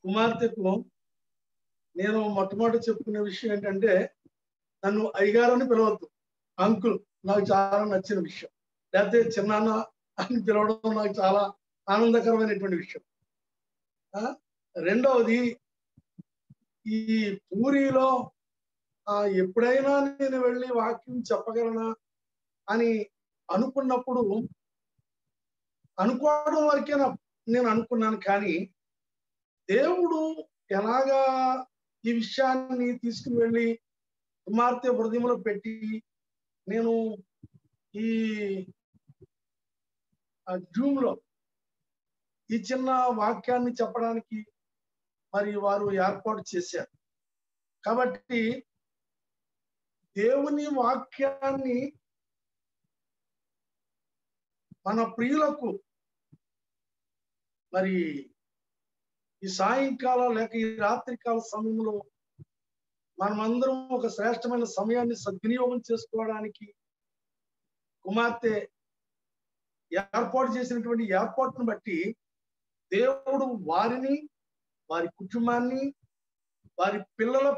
కుమార్తెకు నేను మొట్టమొదటి చెప్పుకునే విషయం ఏంటంటే, నన్ను అయ్యగారు అని పిలవద్దు, అంకుల్. నాకు చాలా నచ్చిన విషయం. లేకపోతే చిన్నాన్న అని పిలవడం నాకు చాలా ఆనందకరమైనటువంటి విషయం. రెండవది, ఈ పూరిలో ఎప్పుడైనా నేను వెళ్ళి వాక్యం చెప్పగలనా అని అనుకున్నప్పుడు, అనుకోవడం వరకే నేను అనుకున్నాను. కానీ దేవుడు ఎలాగా ఈ విషయాన్ని తీసుకుని వెళ్ళి కుమార్తె హృదయంలో పెట్టి, నేను ఈ జూమ్ లో ఈ చిన్న వాక్యాన్ని చెప్పడానికి మరి వారు ఏర్పాటు చేశారు. కాబట్టి దేవుని వాక్యాన్ని మన ప్రియులకు మరి ఈ సాయంకాలం లేక ఈ రాత్రికాల సమయంలో మనమందరం ఒక శ్రేష్టమైన సమయాన్ని సద్వినియోగం చేసుకోవడానికి కుమార్తె ఏర్పాటు చేసినటువంటి ఏర్పాటును బట్టి దేవుడు వారిని, వారి కుటుంబాన్ని, వారి పిల్లల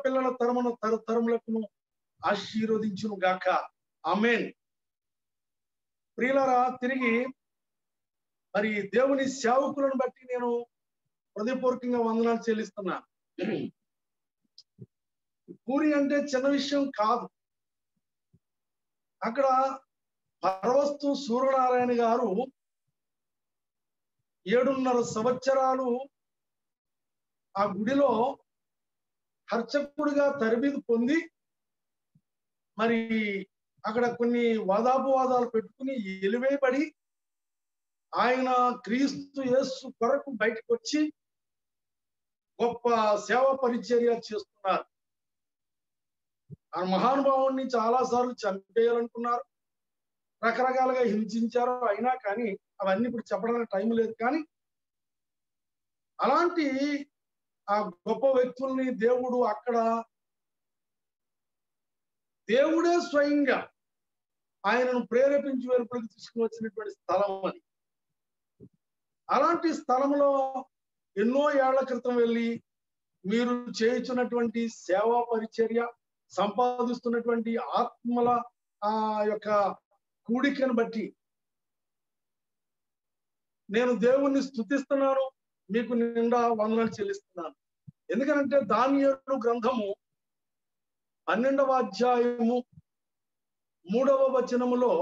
తరతరములకు ఆశీర్వదించును గాక. ఆమేన్. ప్రియులారా, తిరిగి మరి దేవుని సేవకులను బట్టి నేను హృదయపూర్వకంగా వందనాలు చెల్లిస్తున్నాను. పూరి అంటే చిన్న విషయం కాదు. అక్కడ పరవస్తు సూర్యనారాయణ గారు 7.5 సంవత్సరాలు ఆ గుడిలో అర్చకుడిగా తరబిదు పొంది, మరి అక్కడ కొన్ని వాదాపవాదాలు పెట్టుకుని ఎలివేయబడి ఆయన క్రీస్తు యేసు కొరకు బయటకు వచ్చి గొప్ప సేవా పరిచర్య చేస్తున్నారు. ఆ మహానుభావుణ్ణి చాలాసార్లు చంపేయాలనుకున్నారు, రకరకాలుగా హింసించారు. అయినా కానీ అవన్నీ ఇప్పుడు చెప్పడానికి టైం లేదు. కానీ అలాంటి ఆ గొప్ప వ్యక్తుల్ని దేవుడు అక్కడ, దేవుడే స్వయంగా ఆయనను ప్రేరేపించి వెలుపలికి తీసుకుని వచ్చినటువంటి స్థలం అది. అలాంటి స్థలంలో ఎన్నో ఏళ్ల క్రితం వెళ్ళి మీరు చేయించున్నటువంటి సేవా పరిచర్య, సంపాదిస్తున్నటువంటి ఆత్మల ఆ యొక్క కూడికను బట్టి నేను దేవుణ్ణి స్తుతిస్తున్నాను, మీకు నిండా వందనాలు చెల్లిస్తున్నాను. ఎందుకంటే దానియేలు గ్రంథము 12వ అధ్యాయము 3వ వచనములో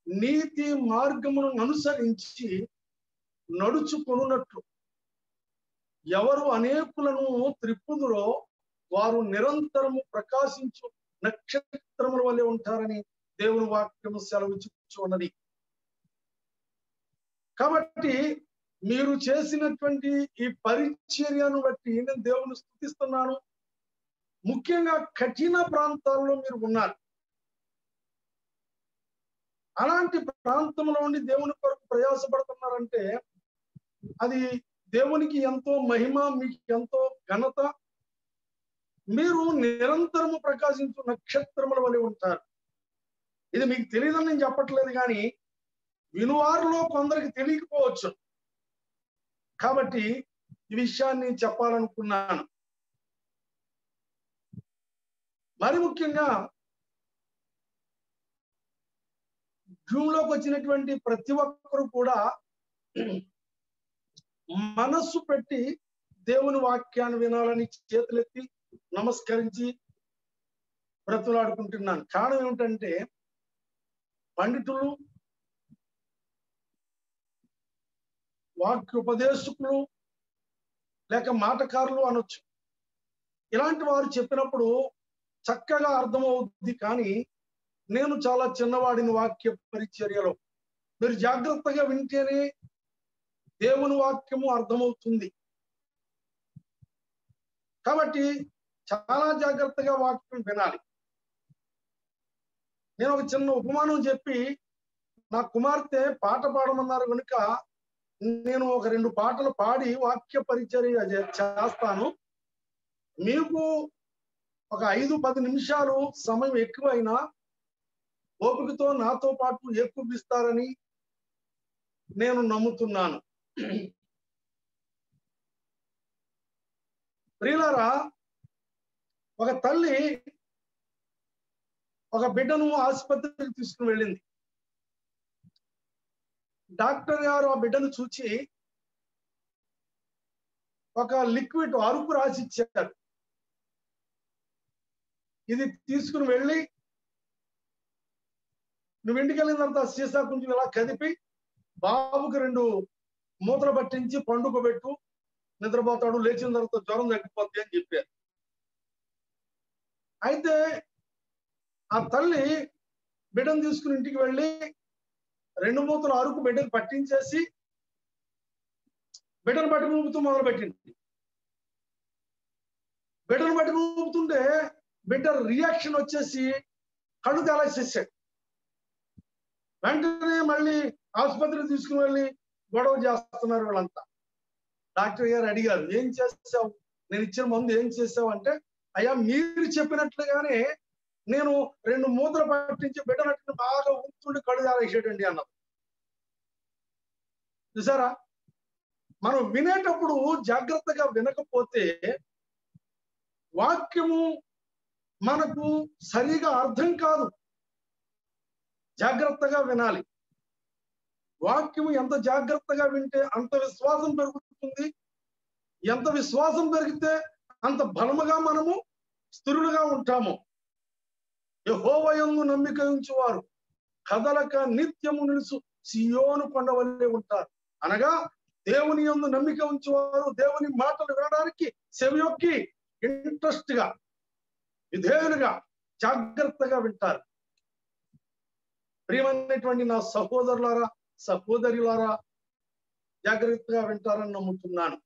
నీతి మార్గమును అనుసరించి నడుచుకొనున్నట్లు ఎవరు అనేకులను త్రిప్పుదురో వారు నిరంతరము ప్రకాశించు నక్షత్రముల వలె ఉంటారని దేవుని వాక్యము సెలవిచ్చుచున్నది. కాబట్టి మీరు చేసినటువంటి ఈ పరిచర్యను బట్టి నేను దేవుని స్తుతిస్తున్నాను. ముఖ్యంగా కఠిన ప్రాంతాల్లో మీరు ఉన్నారు. అలాంటి ప్రాంతంలో ఉండి దేవుని కొరకు ప్రయాసపడుతున్నారంటే అది దేవునికి ఎంతో మహిమ, మీకు ఎంతో ఘనత. మీరు నిరంతరము ప్రకాశించు నక్షత్రముల వలె ఉంటారు. ఇది మీకు తెలియదని నేను చెప్పట్లేదు, కానీ వినువారిలో కొందరికి తెలియకపోవచ్చు. కాబట్టి ఈ విషయాన్ని చెప్పాలనుకున్నాను. మరి ముఖ్యంగా జూమ్లోకి వచ్చినటువంటి ప్రతి ఒక్కరు కూడా మనస్సు పెట్టి దేవుని వాక్యాన్ని వినాలని చేతులెత్తి నమస్కరించి బ్రతులాడుకుంటున్నాను. కారణం ఏమిటంటే పండితులు, వాక్యోపదేశకులు లేక మాటకారులు అనొచ్చు, ఇలాంటి వారు చెప్పినప్పుడు చక్కగా అర్థమవుద్ది. కానీ నేను చాలా చిన్నవాడిని వాక్య పరిచర్యలో. మీరు జాగ్రత్తగా వింటేనే దేవుని వాక్యము అర్థమవుతుంది. కాబట్టి చాలా జాగ్రత్తగా వాక్యం వినాలి. నేను ఒక చిన్న ఉపమానం చెప్పి, నా కుమార్తె పాట పాడమన్నారు కనుక నేను ఒక 2 పాటలు పాడి వాక్య పరిచర్య చేస్తాను. మీకు ఒక 5-10 నిమిషాలు సమయం ఎక్కువైనా ఓపికతో నాతో పాటు ఏకూపిస్తారని నేను నమ్ముతున్నాను. ప్రియులారా, ఒక తల్లి ఒక బిడ్డను ఆసుపత్రికి తీసుకుని వెళ్ళింది. డాక్టర్ గారు ఆ బిడ్డను చూచి ఒక లిక్విడ్ అరుపు రాసి ఇచ్చారు. ఇది తీసుకుని వెళ్ళి నువ్వు ఇంటికి వెళ్ళినంత సీసా కొంచెం ఇలా కదిపి బాబుకి 2 మూతలు పట్టించి పండుకోబెట్టు, నిద్రపోతాడు, లేచిన తర్వాత జ్వరం తగ్గిపోద్ది అని చెప్పారు. అయితే ఆ తల్లి బిడ్డను తీసుకుని ఇంటికి వెళ్ళి 2 మూతలు అరుపు బిడ్డకు పట్టించేసి బిడ్డను బట్టి ఊపుతూ మొదలు పెట్టింది. బిడ్డను బట్టి ఊపుతుంటే బిడ్డ రియాక్షన్ వచ్చేసి కళ్ళు తెలాసేసాడు. వెంటనే మళ్ళీ ఆసుపత్రికి తీసుకుని వెళ్ళి గొడవ చేస్తున్నారు వీళ్ళంతా. డాక్టర్ గారు అడిగారు, ఏం చేసావు, నేను ఇచ్చిన మందు ఏం చేసావు అంటే, అయ్యా మీరు చెప్పినట్లుగానే నేను 2 మూతలు పట్టించి బిడ్డనట్టుని బాగా ఊపుతుండి కళ్ళు తెలాసేటండి అన్నారు. చూసారా, మనం వినేటప్పుడు జాగ్రత్తగా వినకపోతే వాక్యము మనకు సరిగా అర్థం కాదు. జాగ్రత్తగా వినాలి. వాక్యము ఎంత జాగ్రత్తగా వింటే అంత విశ్వాసం పెరుగుతుంది. ఎంత విశ్వాసం పెరిగితే అంత బలముగా మనము స్థిరులుగా ఉంటాము. యెహోవా యందు నమ్మిక ఉంచువారు కదలక నిత్యము నిలుసు సియోను కొండ వలె ఉంటారు. అనగా దేవుని యందు నమ్మిక ఉంచువారు దేవుని మాటలు వినడానికి చెవియొక్కి ఇంట్రెస్ట్ గా, విధేయులుగా, జాగ్రత్తగా వింటారు. ప్రియమైనటువంటి నా సహోదరులారా, సహోదరులారా, జాగ్రత్తగా వింటారని నమ్ముతున్నాను.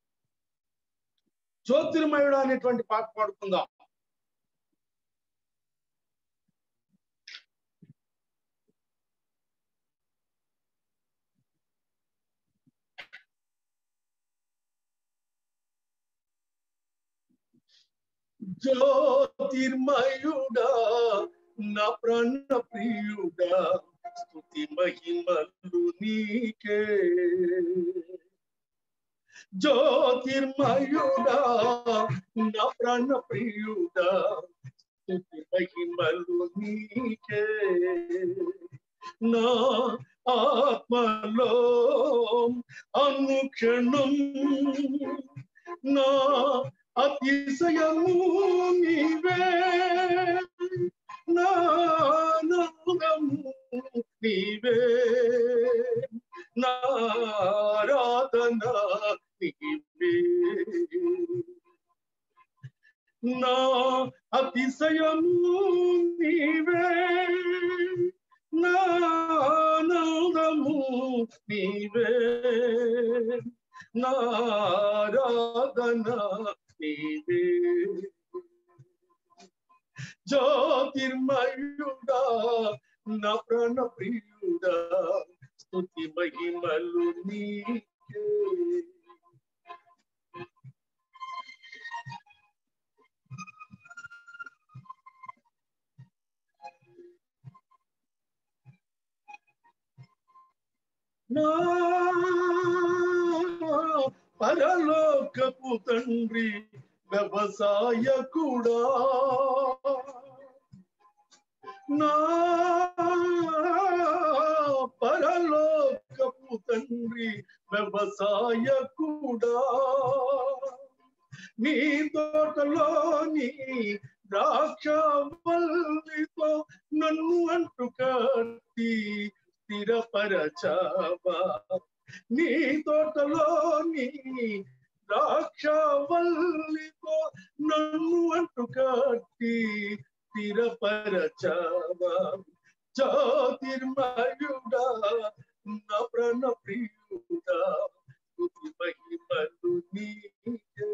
జ్యోతిర్మయుడు అనేటువంటి పాట పాడుకుందాం. జ్యోతిర్మయుడా నా ప్రాణ ప్రియుడా స్తుతి మహిమలు నీకే. జ్యోతిర్మయుడా నా ప్రాణ ప్రియుడా స్తుతి మహిమలు నీకే. నా ఆత్మలో అనుక్షణం నా అతిశయము నీవే, నా ఆనందము నీవే, నా ఆరాధన నీవే, నా అతిశయము నీవే, నా ఆనందము నీవే, నా ఆరాధన నీవే. జ్యోతిర్మయుడా నా ప్రాణ ప్రియుడా స్తుతి మహిమలు నీకే. నా పరలోకపు తండ్రి వ్యవసాయకుడా, నా పరలోకపు తండ్రి వ్యవసాయకుడా, నీ తోటలోని ద్రాక్షవల్లితో నన్ను అంటు కట్టి స్థిరపరచావా. నీ తోటలోని ద్రాక్షవల్లితో నన్ను అంటు కట్టి స్థిరపరచావా. జ్యోతిర్మయుడా నా ప్రాణ ప్రియుడా స్తుతి మహిమలు నీకే.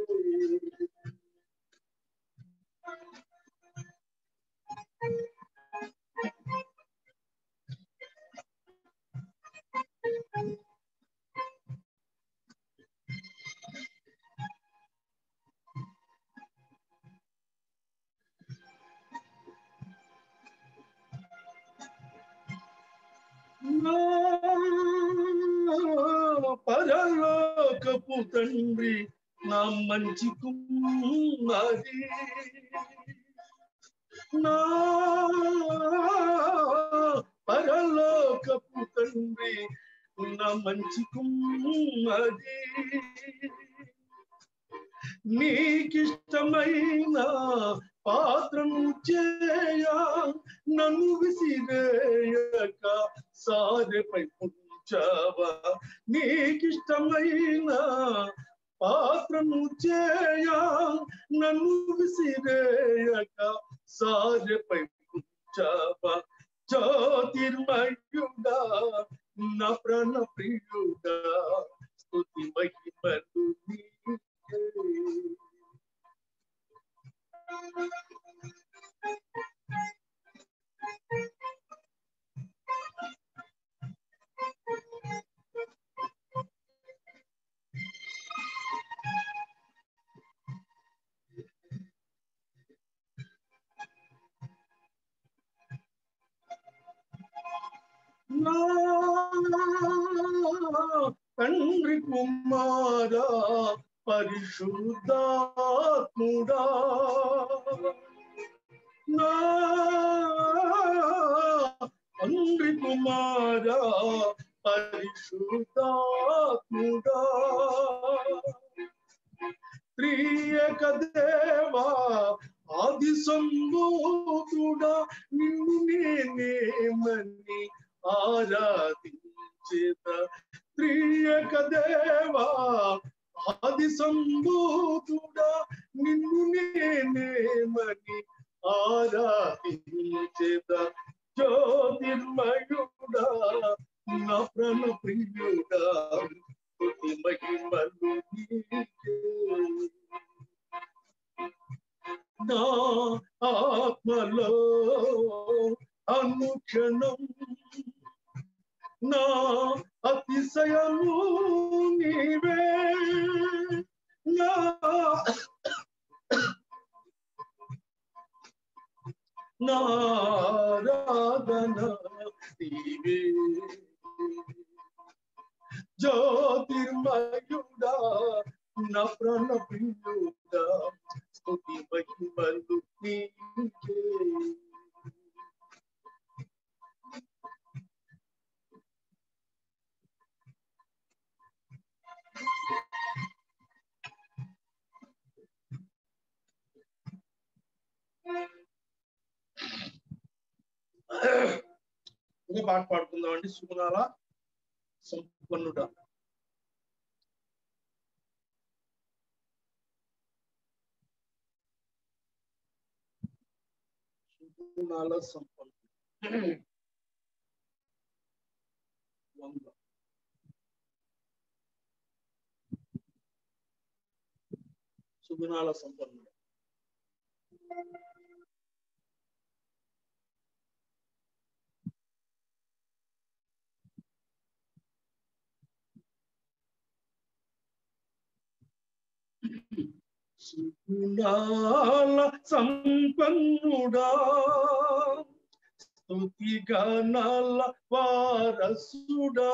పరలోకపు తండ్రి నా మంచి కుమ్మరి నా పరలోకపు తండ్రి నా మంచి కుమ్మరి నీకిష్టమైన పాత్రను చేయ నన్ను విసిరేయక సారెపై ఉంచావా నీకిష్టమైన పాత్రను చేయ నన్ను విసిరేయక సారెపై ఉంచావా జ్యోతిర్మయుడా నా ప్రాణ ప్రియుడా స్తుతి మహిమలు నీకే తండ్రి కుమారా పరిశుద్ధాత్ముడా నా తండ్రి కుమారా పరిశుద్ధాత్ముడా త్రియక దేవా ఆది సంభూతుడా నిన్ను నేనేమని ఆరాధించేద త్రియక దేవా ఆది సంభూతుడా నిన్ను నేనేమని ఆరాధించేద జ్యోతిర్మయుడా నా ప్రాణ ప్రియుడా స్తుతి మహిమలు నీకే నా ఆత్మలో అనుక్షణం నా అతిశయము నీవే నారాధన నీవే జ్యోతిర్మయుడా నా ప్రాణ ప్రియుడా స్తుతి మహిమలు నీకే ఒక పాట పాడుకుందామండి సుగుణాల సంపన్నుడా సుగుణాల సంపన్నుడు సుగుణాల సంపన్నుడు సుగుణాల సంపన్నుడా స్తుతిగానాల వారసుడా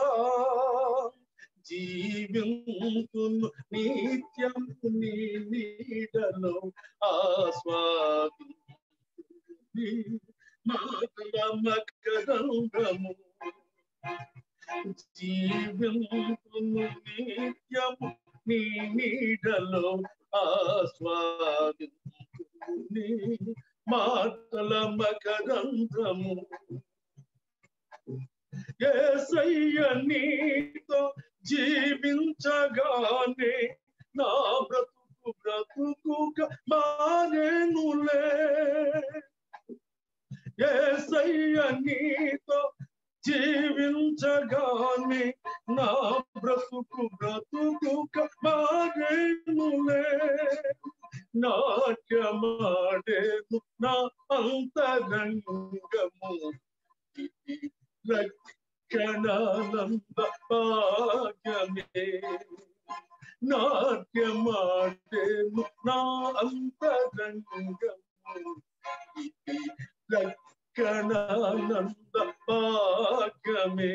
జీవింతును నిత్యము నీ నీడలో ఆస్వాది మాటల మకరంగము జీవింతును నిత్యము నీ నీడలో ఆస్వాదించుని మాటల మకరంగము యేసయ్య నీతో జీవించగానే నా బ్రతుకుగా మారేనులే యేసయ్య నీతో జీవించగానే నా బ్రతుకుగా మారేనులే నాట్యమాడేను నా అంతరంగము రక్షణానంద భాగ్యమే నాట్యమాడేను నా అంతరంగము రక్షణానంద భాగ్యమే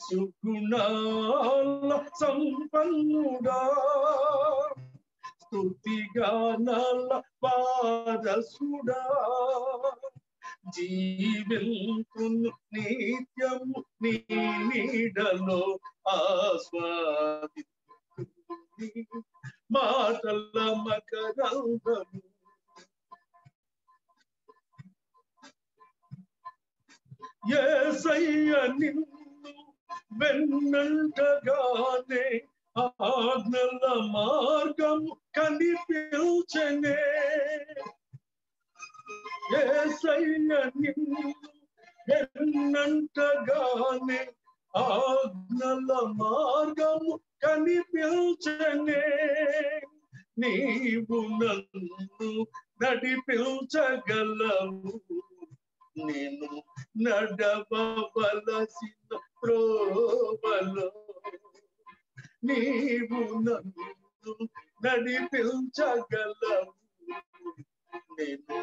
సుగుణాల సంపన్నుడా స్తుతిగానాల వారసుడా జీవింతును నిత్యము నీ నీడలో ఆస్వాది మాటల మకరందము యేసయ్య నిన్ను వెన్నంటగానే ఆజ్ఞల మార్గము కనిపించనే యేసయ్య నిన్ను వెన్నంటగానే ఆజ్ఞల మార్గము కనిపించనే నీవు నన్ను నడిపించగలవు నేను నడవవలసిన త్రోవలో నీవు నన్ను నడిపించగలవు నేను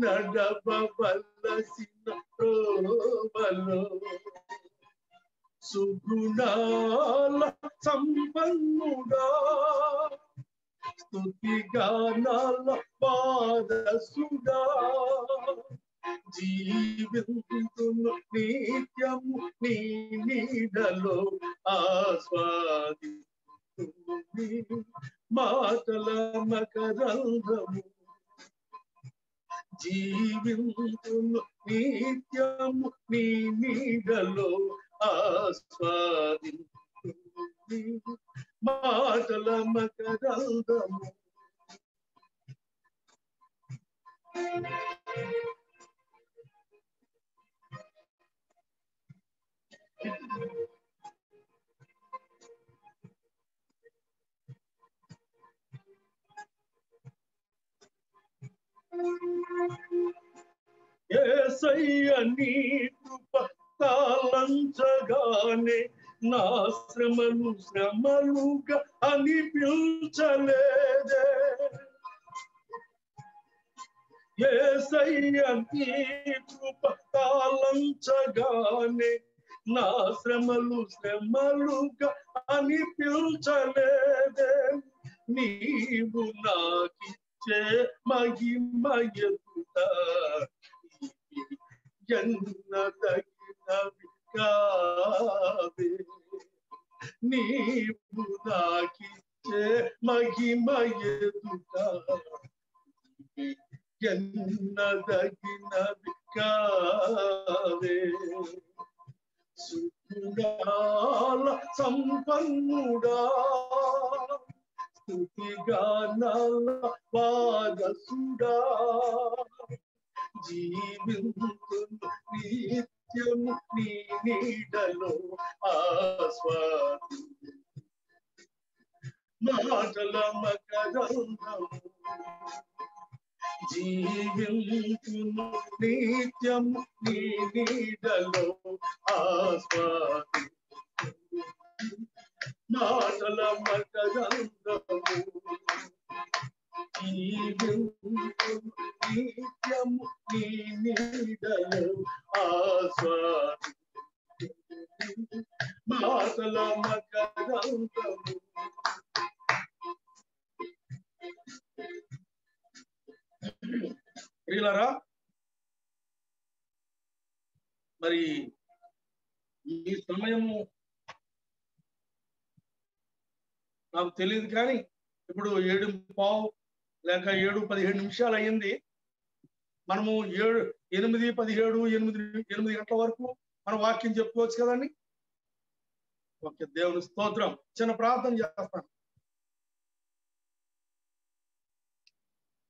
నడవవలసిన త్రోవలో సుగుణాల సంపన్నుడా స్తుతిగానాల వారసుడా జీవింతును నిత్యము నీ నీడలో ఆస్వాదింతును మాటల మకరందము జీవింతును నిత్యము నీ నీడలో ఆస్వాదింతును మాటల మకరందము యేసయ్య నీ కృప తాళంచగానే నా శ్రమలు శ్రమలుగా అనిపించలేదే యేసయ్య నీ కృప తాళంచగానే నా శ్రమలు శ్రమలుగా అనిపించలేదే నీవు నాకిచ్చే మహిమ ఎదుట ఎన్నదగినవి కావే నీవు నాకిచ్చే మహిమ ఎదుట ఎన్నదగినవి కావే సుగుణాల సంపన్నుడా స్తుతిగానాల వారసుడా జీవింతును నిత్యము నీ నీడలో ఆస్వాది మాటల మకరందము జీవింతును నిత్యము నీ నీడలో ఆస్వాది మాటల మకరందము జీవింతును నిత్యము నీ నీడలో ఆస్వాది మాటల మకరందము ప్రియులారా మరి ఈ సమయము నాకు తెలియదు కానీ ఇప్పుడు 7:15 లేక 7:17 అయ్యింది. మనము 8 గంటల వరకు మన వాక్యం చెప్పుకోవచ్చు కదండి. ఓకే, దేవుని స్తోత్రం. చిన్న ప్రార్థన చేస్తాను.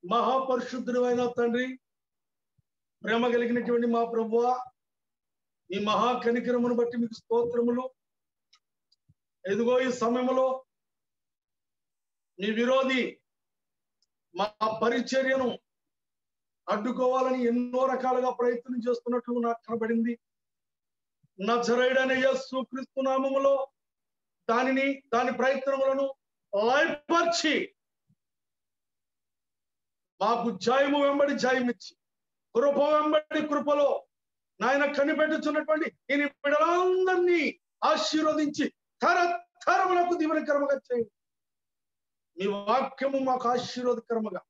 మహాపరిశుద్ధుడైన తండ్రి, ప్రేమ కలిగినటువంటి మా ప్రభువా, ఈ మహా కనికరమును బట్టి మీకు స్తోత్రములు. ఎదుగో ఈ సమయంలో మీ విరోధి మా పరిచర్యను అడ్డుకోవాలని ఎన్నో రకాలుగా ప్రయత్నం చేస్తున్నట్లు నాకు కనబడింది. నజరేయుడైన యేసు క్రీస్తు నామములో దాని ప్రయత్నములను లయపర్చి మాకు జయము వెంబడి జయమిచ్చి, కృప వెంబడి కృపలో నాయన కనిపెట్టుచున్నటువంటి ఈ బిడ్డలందరినీ ఆశీర్వదించి తరతరములకు దీవెనకరముగా చేయండి. మీ వాక్యము మాకు ఆశీర్వాదకరముగా,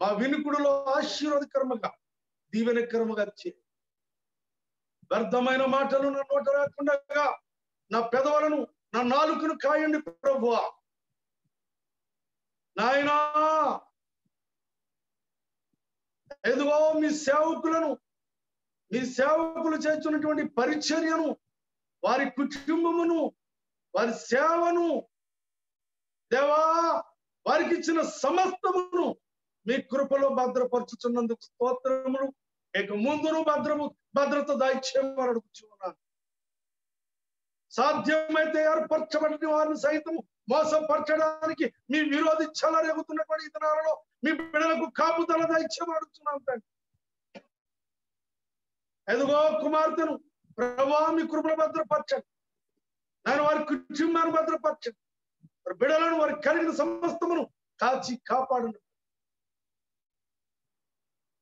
మా వినుకుడులో ఆశీర్వాదకరముగా, దీవెనకరముగా చేయి. వ్యర్థమైన మాటలు నా నోట రాకుండా నా పెదవులను, నా నాలుకను కాయండి ప్రభువా. నాయనా, ఎదుగో మీ సేవకులు చేస్తున్నటువంటి పరిచర్యను, వారి కుటుంబమును, వారి సేవను దేవా, వారికి ఇచ్చిన సమస్తమును మీ కృపలో భద్రపరుచుచున్నందుకు స్తోత్రములు. ఇక ముందును భద్రత దయచేయమని అడుగుచున్నాను. సాధ్యమైతే ఏర్పరచబడిన వారిని సైతం మోసపరచడానికి మీ విరోధి చెలరేగుతున్నటువంటి దినాలలో మీ బిడ్డలకు కాపుదల దయచేయమని అడుగుతున్నాను తండ్రి. ఎదుగో కుమార్తెను ప్రభువా మీ కృపను భద్రపరచండి. నేను వారి కుటుంబాన్ని భద్రపరచండి. వారి బిడ్డలను, వారి కలిగిన సమస్తమును కాచి కాపాడండి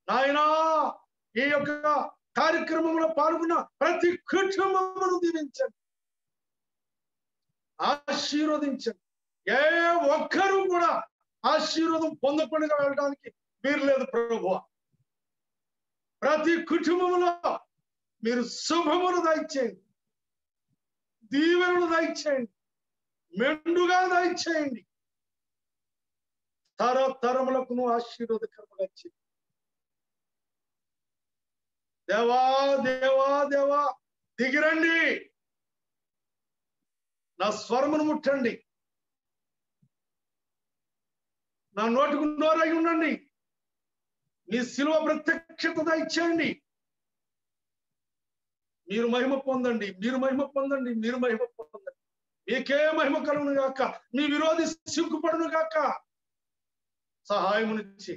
నాయనా. ఈ యొక్క కార్యక్రమంలో పాల్గొన్న ప్రతి కుటుంబమును దీవించండి, ఆశీర్వదించండి. ఏ ఒక్కరూ కూడా ఆశీర్వాదం పొందకుండా వెళ్ళడానికి వీరు లేదు ప్రభువా. ప్రతి కుటుంబంలో మీరు శుభమును దయచేయండి, దీవెనలు దయచేయండి, మెండుగా దయచేయండి. తరతరములకు ఆశీర్వాదకరముగా చేయండి. దేవా దేవా దేవా దిగిరండి, నా స్వరమును ముట్టండి, నా నోటికి నోరై ఉండండి. మీ శిలువ ప్రత్యక్షత దయచేయండి. మీరు మహిమ పొందండి, మీరు మహిమ పొందండి, మీరు మహిమ పొందండి. మీకే మహిమ కలుగును గాక, మీ విరోధి సిగ్గుపడును గాక. సహాయమునిచ్చి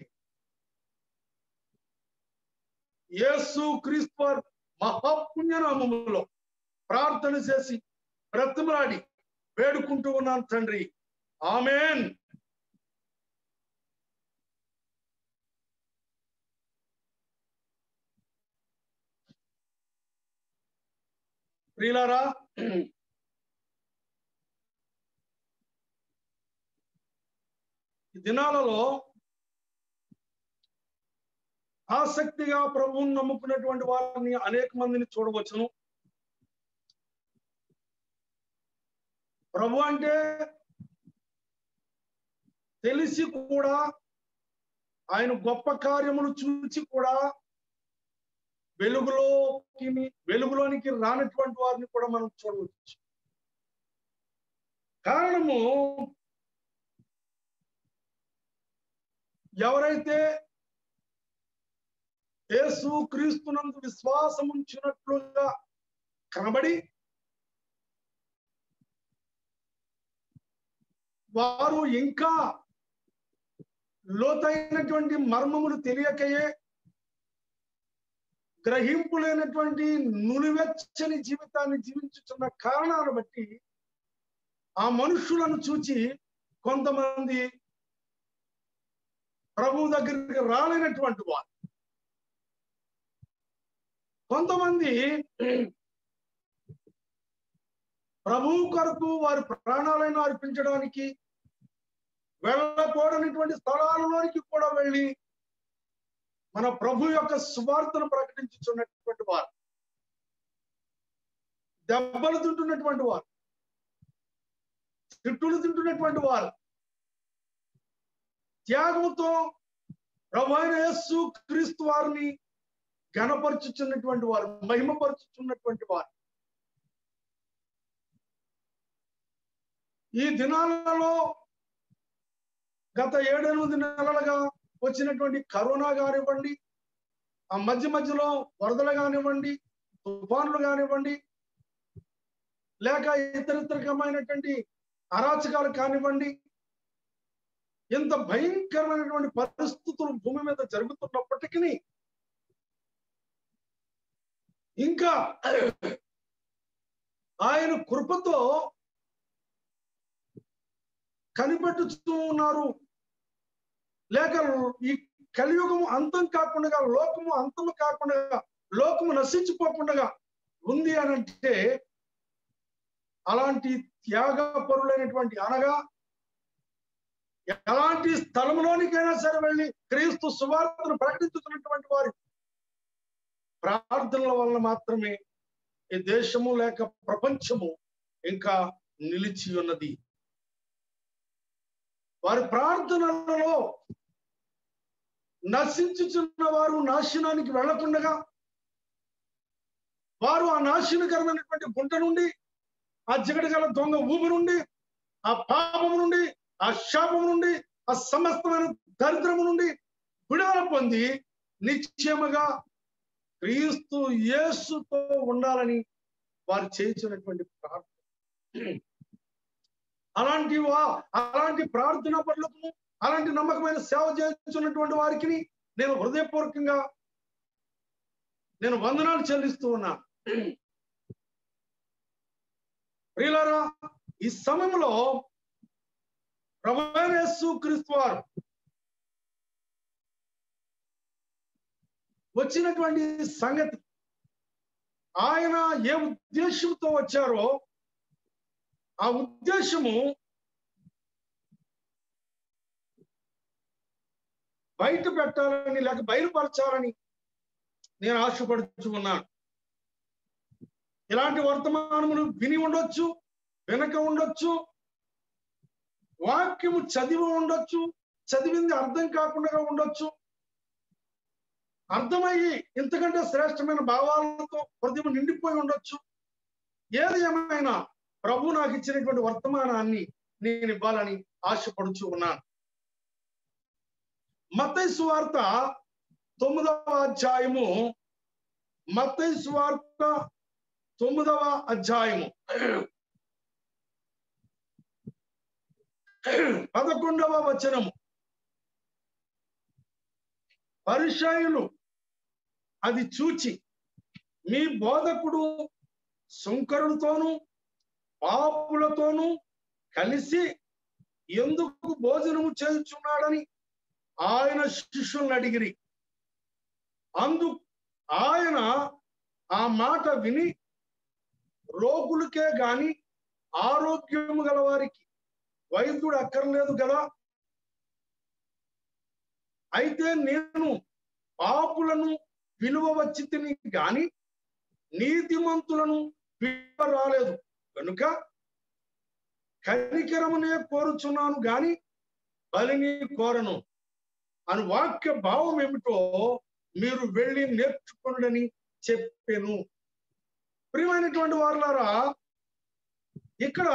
యేసు క్రీస్తు వారి మహాపుణ్యనామములో ప్రార్థన చేసి బ్రతిమలాడి వేడుకుంటూ ఉన్నాను తండ్రి. ఆమేన్. ప్రియులారా, ఈ దినాలలో ఆసక్తిగా ప్రభువును నమ్ముకున్నటువంటి వారిని అనేక మందిని చూడవచ్చును. ప్రభు అంటే తెలిసి కూడా, ఆయన గొప్ప కార్యములు చూసి కూడా వెలుగులోనికి రానటువంటి వారిని కూడా మనం చూడవచ్చు. కారణము, ఎవరైతే యేసు క్రీస్తునందు విశ్వాసం ఉంచినట్లుగా కనబడి వారు ఇంకా లోతైనటువంటి మర్మములు తెలియకయే గ్రహింపు లేనటువంటి నులివెచ్చని జీవితాన్ని జీవించుతున్న కారణాలను బట్టి ఆ మనుషులను చూచి కొంతమంది ప్రభు దగ్గరికి రాలేనటువంటి వారు, కొంతమంది ప్రభువు కొరకు వారి ప్రాణాలను అర్పించడానికి వెళ్ళకూడనటువంటి స్థలాలలోనికి కూడా వెళ్ళి మన ప్రభు యొక్క సువార్తను ప్రకటించుతున్నటువంటి వారు, దెబ్బలు తింటున్నటువంటి వారు, తిట్టులు తింటున్నటువంటి వారు, త్యాగంతో ప్రభు అయిన యేసు క్రీస్తు వారిని ఘనపరుచుచున్నటువంటి వారు, మహిమపరుచుచున్నటువంటి వారు. ఈ దినాలలో గత 7-8 నెలలుగా వచ్చినటువంటి కరోనా కానివ్వండి, ఆ మధ్యలో వరదలు కానివ్వండి, తుఫాన్లు కానివ్వండి, లేక ఇతరమైనటువంటి అరాచకాలు కానివ్వండి, ఇంత భయంకరమైనటువంటి పరిస్థితులు భూమి మీద జరుగుతున్నప్పటికీ ఇంకా ఆయన కృపతో కనిపెట్టుతూ ఉన్నారు. లేక ఈ కలియుగము అంతం కాకుండా, లోకము అంతము కాకుండా, లోకము నశించిపోకుండా ఉంది అని అంటే, అలాంటి త్యాగపరులైనటువంటి, అనగా ఎలాంటి స్థలంలోనికైనా సరే వెళ్ళి క్రీస్తు సువార్తను ప్రకటించుతున్నటువంటి వారు ప్రార్థనల వలన మాత్రమే ఈ దేశము లేక ప్రపంచము ఇంకా నిలిచి ఉన్నది. వారి ప్రార్థనలలో నశించుచున్న వారు నాశనానికి వెళ్లకుండగా వారు ఆ నాశనకరమైనటువంటి గుంట నుండి, ఆ జిగట గల దొంగ ఊబి నుండి, ఆ పాపము నుండి, ఆ శాపము నుండి, ఆ సమస్తమైన దరిద్రము నుండి విడుదల పొంది నిశ్చయముగా క్రీస్తు యేసుతో ఉండాలని వారు చేయించినటువంటి ప్రార్థన. అలాంటి ప్రార్థనా పరులకు, అలాంటి నమ్మకమైన సేవ చేస్తున్నటువంటి వారికి నేను హృదయపూర్వకంగా వందనాలు చెల్లిస్తూ ఉన్నాను. ప్రియులారా, ఈ సమయంలో ప్రభువైన యేసుక్రీస్తు వారు వచ్చినటువంటి సంగతి, ఆయన ఏ ఉద్దేశంతో వచ్చారో ఆ ఉద్దేశము బయట పెట్టాలని లేక బయలుపరచాలని నేను ఆశపడుతూ ఉన్నాను. ఇలాంటి వర్తమానములు విని ఉండొచ్చు, వెనక ఉండొచ్చు, వాక్యము చదివి ఉండొచ్చు, చదివింది అర్థం కాకుండా ఉండొచ్చు, అర్థమయ్యి ఇంతకంటే శ్రేష్టమైన భావాలతో హృదయం నిండిపోయి ఉండొచ్చు. ఏది ఏమైనా ప్రభు నాకు ఇచ్చినటువంటి వర్తమానాన్ని నేను ఇవ్వాలని ఆశపడుచు ఉన్నాను. మత్తయి సువార్త 9వ అధ్యాయము, మత్తయి సువార్త 9వ అధ్యాయము 11వ వచనము. పరిసయ్యులు అది చూచి, మీ బోధకుడు సుంకరులతోనూ పాపులతోనూ కలిసి ఎందుకు భోజనము చేయుచున్నాడని ఆయన శిష్యులను అడిగిరి. ఆయన ఆ మాట విని, రోగులకే గాని ఆరోగ్యము గల వారికి వైద్యుడు అక్కర్లేదు కదా, అయితే నేను పాపులను విలువ వచ్చి తిని గాని నీతిమంతులను విలువ రాలేదు కనుక కనికరమునే కోరుచున్నాను గాని బలిని కోరను అని వాక్య భావం ఏమిటో మీరు వెళ్ళి నేర్చుకోండి చెప్పాను. ప్రియమైనటువంటి వారులారా, ఇక్కడ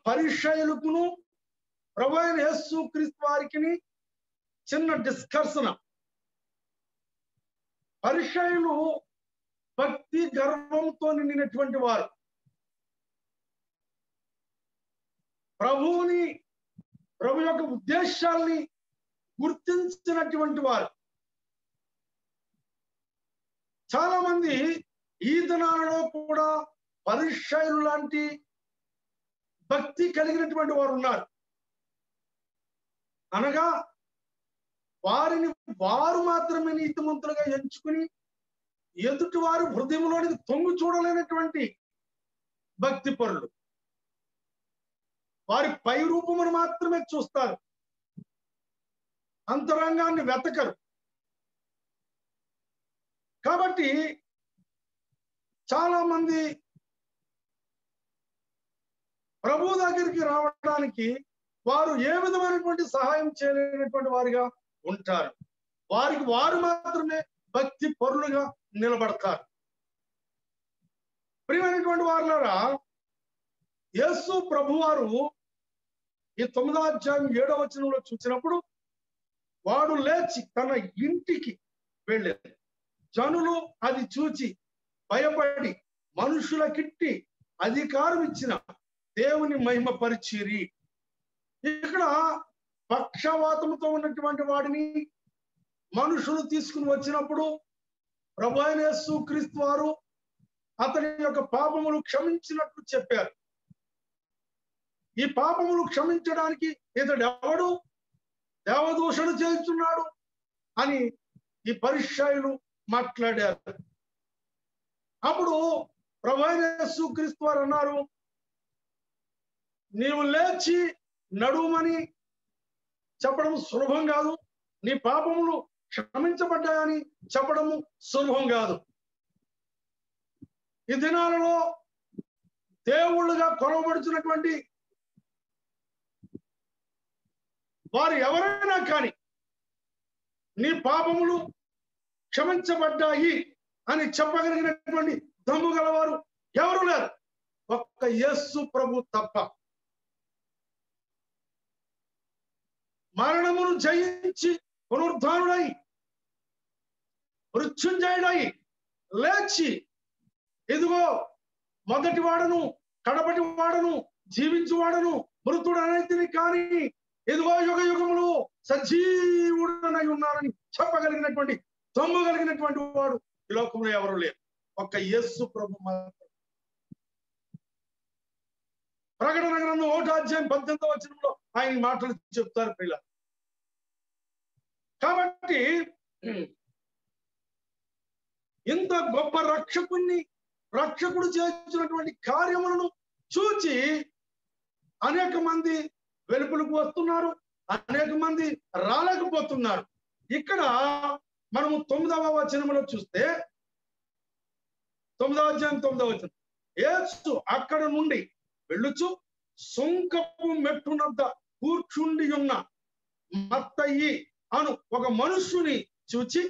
పరిసయ్యులకును ప్రభువైన యేసుక్రీస్తు వారికి చిన్న డిస్కర్షణ. పరిసయ్యులు భక్తి గర్వంతో నిండినటువంటి వారు, ప్రభు యొక్క ఉద్దేశాల్ని గుర్తించినటువంటి వారు. చాలా మంది ఈ దినాలలో కూడా పరిసయ్యులు లాంటి భక్తి కలిగినటువంటి వారు ఉన్నారు. అనగా వారిని వారు మాత్రమే నీతిమంతులుగా ఎంచుకుని ఎదుటి వారి హృదయంలోనికి తొంగి చూడలేనటువంటి భక్తి పరులు. వారి పై రూపమును మాత్రమే చూస్తారు, అంతరంగాన్ని వెతకరు. కాబట్టి చాలా మంది ప్రభు దగ్గరికి రావడానికి వారు ఏ విధమైనటువంటి సహాయం చేయలేనటువంటి వారిగా ఉంటారు. వారికి వారు మాత్రమే భక్తి పరులుగా నిలబడతారు. ప్రియమైనటువంటి వారులారా, యేసు ప్రభువారు ఈ 9వ అధ్యాయం 7వ వచనంలో చూసినప్పుడు, వాడు లేచి తన ఇంటికి వెళ్ళారు. జనులు అది చూచి భయపడి మనుషులకిట్టి అధికారం ఇచ్చిన దేవుని మహిమ పరిచిరి. ఇక్కడ పక్షవాతంతో ఉన్నటువంటి వాడిని మనుషులు తీసుకుని వచ్చినప్పుడు ప్రభువైన యేసుక్రీస్తు వారు అతని యొక్క పాపములు క్షమించినట్లు చెప్పారు. ఈ పాపములు క్షమించడానికి ఇతడు ఎవడు దేవదూషణ చేస్తున్నాడు అని ఈ పరిసయ్యులు మాట్లాడారు. అప్పుడు ప్రభువైన యేసుక్రీస్తు వారు అన్నారు, నీవు లేచి నడుమని చెప్పడం సులభం కాదు. నీ పాపములు క్షమించబడ్డాయని చెప్పడము సులభం కాదు. ఈ దినాలలో దేవుళ్ళుగా కొలవబడుతున్నటువంటి వారు ఎవరైనా కానీ నీ పాపములు క్షమించబడ్డాయి అని చెప్పగలిగినటువంటి దమ్ము గలవారు ఎవరు లేరు, ఒక్క యేసు ప్రభు తప్ప. మరణమును జయించి పునరుద్ధానుడై మృత్యుంజయుడై లేచి ఇదిగో మొదటి వాడను కడపటి వాడను జీవించువాడను మృతుడు అనేది కానీ ఇదిగో యుగ యుగములు సజీవుడనై ఉన్నారని చెప్పగలిగినటువంటి దమ్ము కలిగినటువంటి వాడు ఈ లోకంలో ఎవరు లేరు, ఒక్క యేసు ప్రభు మాత్రం. ప్రకటన గ్రంథం 1:18 వచనంలో ఆయన మాటలు చెప్తారు పిల్లలు. కాబట్టి ఇంత గొప్ప రక్షకుడు చేసినటువంటి కార్యములను చూచి అనేక మంది వెలుపులకు వస్తున్నారు, అనేక మంది రాలేకపోతున్నారు. ఇక్కడ మనము 9వ వచనంలో చూస్తే 9వ అధ్యాయం 9వ వచనం, యేసు అక్కడ నుండి వెళ్ళుచు సుంకపు మెట్టునంత కూర్చుండి ఉన్న మత్తయి అను ఒక మనుష్యుని చూచి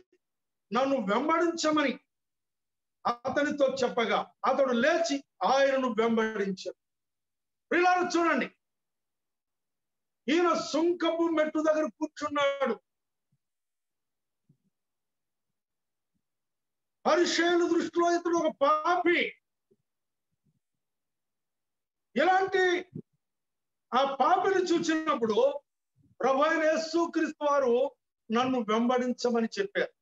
నన్ను వెంబడించమని అతనితో చెప్పగా అతడు లేచి ఆయనను వెంబడించాడు. పిల్లలు చూడండి, ఈయన సుంకపు మెట్టు దగ్గర కూర్చున్నాడు. పరిశీలన దృష్టిలో ఇతడు ఒక పాపి. ఇలాంటి ఆ పాపిని చూసినప్పుడు ప్రభువైన యేసుక్రీస్తు వారు నన్ను వెంబడించమని చెప్పారు.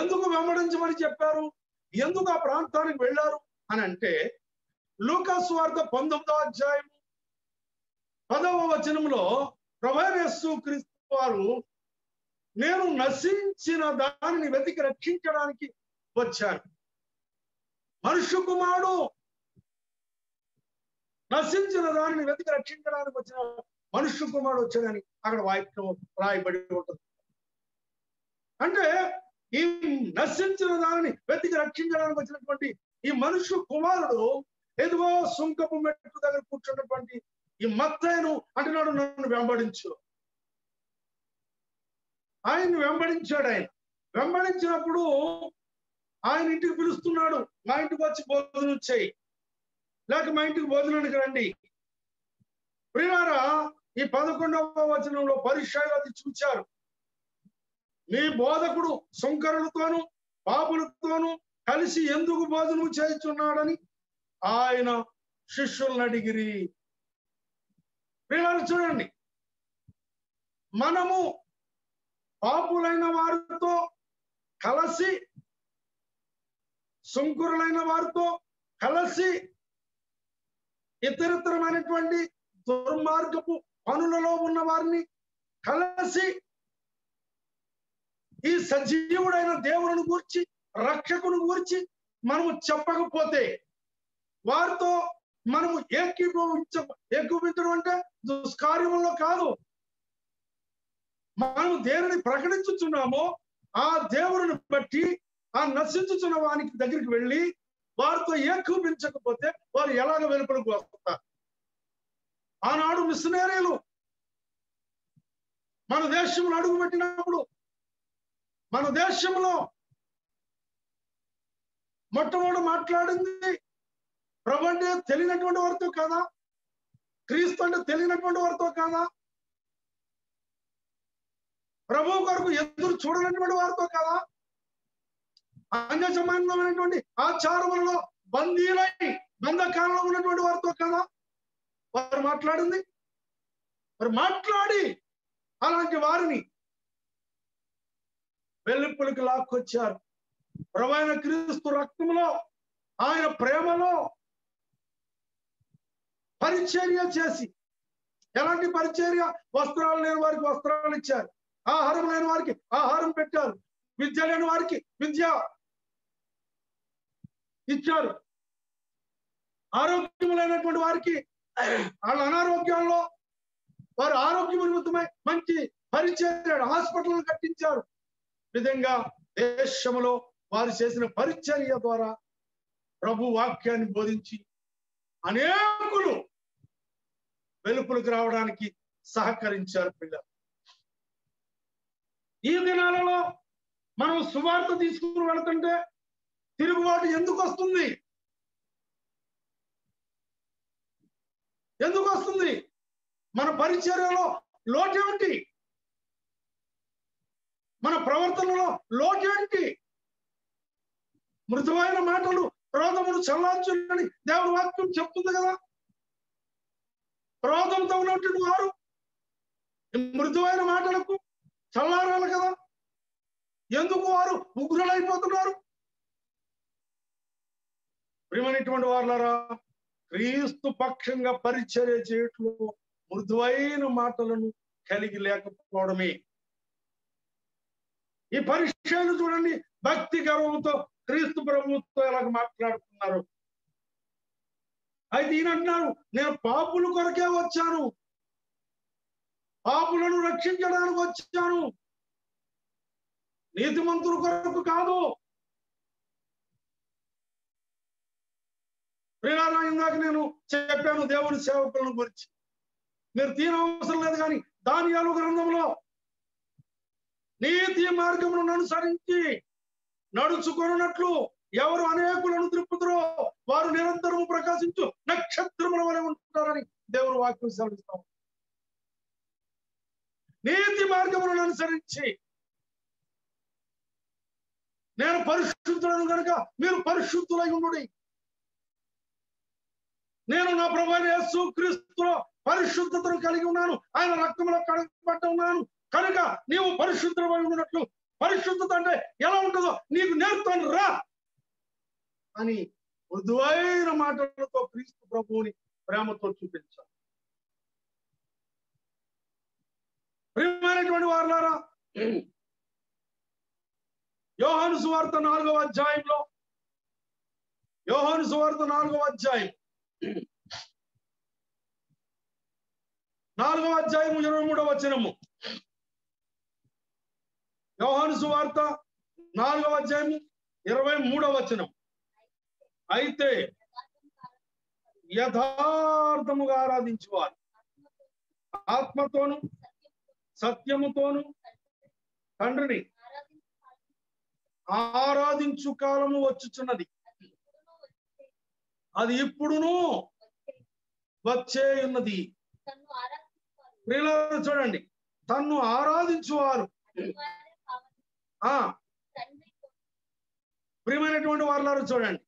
ఎందుకు వెంబడించమని చెప్పారు, ఎందుకు ఆ ప్రాంతానికి వెళ్ళారు అని అంటే లూకా సువార్త 19వ అధ్యాయం 10వ వచనంలో ప్రభువైన యేసుక్రీస్తు వారు నేను నశించిన దానిని వెతికి రక్షించడానికి వచ్చాను. మనుష్య కుమారుడు నశించిన దానిని వెతికి రక్షించడానికి వచ్చిన మనుష్య కుమారుడు వచ్చాడని అక్కడ వాక్యం రాయబడి ఉంటుంది. అంటే ఈ నశించిన దానిని వెతికి రక్షించడానికి వచ్చినటువంటి ఈ మనుష్య కుమారుడు ఎదుగో సుంకపు మెట్టు దగ్గర కూర్చున్నటువంటి ఈ మత్తయిను అంటున్నాడు, నన్ను వెంబడించు. ఆయన్ని వెంబడించాడు. ఆయన వెంబడించినప్పుడు ఆయన ఇంటికి పిలుస్తున్నాడు, మా ఇంటికి వచ్చి భోజనం చేయి, లేక మా ఇంటికి భోజనానికి రండి. ప్రియులారా, ఈ 11వ వచనంలో పరిసయ్యులు అది చూచారు. మీ బోధకుడు సుంకరులతోనూ పాపులతోనూ కలిసి ఎందుకు భోజనం చేయుచున్నాడని ఆయన శిష్యులను అడిగిరి. ప్రియులారా చూడండి, మనము పాపులైన వారితో కలిసి సుంకరులైన వారితో కలిసి ఇతరమైనటువంటి దుర్మార్గపు పనులలో ఉన్న వారిని కలిసి ఈ సజీవుడైన దేవుని గూర్చి రక్షకుని గూర్చి మనము చెప్పకపోతే వారితో మనము ఏకీభవించడం అంటే దుష్కార్యంలో కాదు. మనము దేనిని ప్రకటించుచున్నామో ఆ దేవుని బట్టి ఆ నశించుచున్న వానికి దగ్గరికి వెళ్ళి వారితో ఏకీభవించకపోతే వారు ఎలాగ వెలుపలకు వస్తారు. ఆనాడు మిషనరీలు మన దేశంలో అడుగుపెట్టినప్పుడు మన దేశంలో మొట్టమొదటి మాట్లాడింది ప్రభు అంటే తెలియనటువంటి వారితో కాదా, క్రీస్తు అంటే తెలియనటువంటి వారితో కాదా, ప్రభు కొరకు ఎదురు చూడనటువంటి వారితో కాదా, అన్య సమానమైనటువంటి ఆచారములలో బందీలై బంధకాలంలో ఉన్నటువంటి వారితో కదా వారు మాట్లాడింది. మరి మాట్లాడి అలాంటి వారిని వెలుపలికి లాక్కొచ్చారు. ప్రభువైన క్రీస్తు రక్తంలో ఆయన ప్రేమలో పరిచర్య చేసి, ఎలాంటి పరిచర్య, వస్త్రాలు లేని వారికి వస్త్రాలు ఇచ్చారు, ఆహారం లేని వారికి ఆహారం పెట్టారు, విద్య లేని వారికి విద్య ఇచ్చారు, ఆరోగ్యం లేనటువంటి వారికి వాళ్ళ అనారోగ్యాల్లో వారు ఆరోగ్యం నిమిత్తమై మంచి పరిచర్య హాస్పిటల్ కట్టించారు. విధంగా దేశంలో వారు చేసిన పరిచర్య ద్వారా ప్రభు వాక్యాన్ని బోధించి అనేకులు వెలుపులకు రావడానికి సహకరించారు. పిల్లలు, ఈ దినాలలో మనం సువార్త తీసుకుని వెళుతుంటే తిరుగుబాటు ఎందుకు వస్తుంది? ఎందుకు వస్తుంది? మన పరిచర్యలో లోటేమిటి? మన ప్రవర్తనలో లోటేంటి? మృదువైన మాటలు క్రోధమును చల్లార్చునని దేవుని వాక్యం చెప్తుంది కదా. క్రోధంతో ఉన్నటువంటి వారు మృదువైన మాటలకు చల్లారాలి కదా. ఎందుకు వారు ఉగ్రులైపోతున్నారు? ప్రియమైనటువంటి వారులారా, క్రీస్తు పక్షంగా పరిచర్య చేయట్లో మృదువైన మాటలను కలిగి లేకపోవడమే. ఈ పరిచర్యలు చూడండి, భక్తి గర్వంతో క్రీస్తు ప్రభువుతో ఎలాగ మాట్లాడుతున్నారు. అయితే ఈయన అంటున్నారు, నేను పాపుల కొరకే వచ్చాను, పాపులను రక్షించడానికి వచ్చాను, నీతిమంతుల కొరకు కాదు. ప్రియులారా, ఇందాక నేను చెప్పాను దేవుని సేవకులను గురించి. మీరు తీనవసరం లేదు, కానీ దానియేలు గ్రంథంలో నీతి మార్గమును అనుసరించి నడుచుకొనున్నట్లు ఎవరు అనేకులను త్రిప్పుతారో వారు నిరంతరము ప్రకాశించు నక్షత్రముల వలె ఉంటారని దేవుని వాక్యం సెలవిస్తాం. నీతి మార్గములను అనుసరించి నేను పరిశుద్ధులను కనుక మీరు పరిశుద్ధులై ఉండుడి. నేను నా ప్రభువైన యేసు క్రీస్తులో పరిశుద్ధతను కలిగి ఉన్నాను, ఆయన రక్తంలో కడగబడ్డ ఉన్నాను కనుక నీవు పరిశుద్ధులై ఉన్నట్లు. పరిశుద్ధత అంటే ఎలా ఉంటుందో నీకు నేర్పుతాను రా అని మృదువైన మాటలతో క్రీస్తు ప్రభువుని ప్రేమతో చూపించాలి. ప్రియమైనటువంటి వారులారా, యోహాను సువార్త 4వ అధ్యాయంలో, యోహాను సువార్త 4వ అధ్యాయం 23వ వచనము. యోహాను సువార్త 4వ అధ్యాయం 23వ వచనం. అయితే యథార్థముగా ఆరాధించువారు ఆత్మతోను సత్యముతోను తండ్రిని ఆరాధించు కాలము వచ్చుచున్నది, అది ఇప్పుడును వచ్చే ఉన్నది. ప్రియులారా చూడండి, తన్ను ఆరాధించువారు, ప్రియమైనటువంటి వారులారా చూడండి,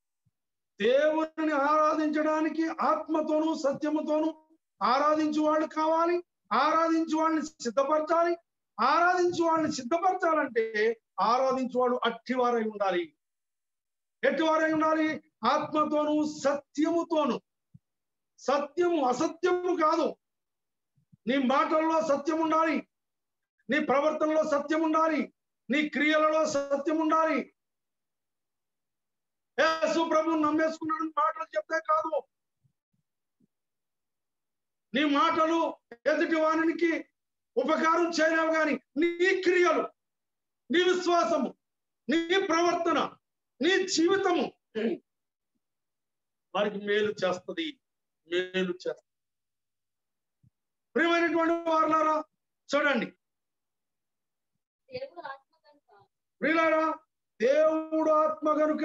దేవుని ఆరాధించడానికి ఆత్మతోను సత్యముతోను ఆరాధించు వాళ్ళు కావాలి. ఆరాధించు వాళ్ళని సిద్ధపరచాలి. ఆరాధించు వాళ్ళని సిద్ధపరచాలంటే ఆరాధించు వాళ్ళు అట్టివారై ఉండాలి. ఎట్టివారై ఉండాలి? ఆత్మతోను సత్యముతోను. సత్యము అసత్యము కాదు. నీ మాటల్లో సత్యం ఉండాలి, నీ ప్రవర్తనలో సత్యం ఉండాలి, నీ క్రియలలో సత్యం ఉండాలి. యేసు ప్రభువుని నమ్మేసుకున్నాడు మాటలు చెప్తే కాదు. నీ మాటలు ఎదుటి వానికి ఉపకారం చేయలేవు, కానీ నీ క్రియలు, నీ విశ్వాసము, నీ ప్రవర్తన, నీ జీవితము వారికి మేలు చేస్తుంది, మేలు చేస్తుంది. ప్రియమైనటువంటి వారులారా చూడండి, ప్రియులారా, దేవుడు ఆత్మ కనుక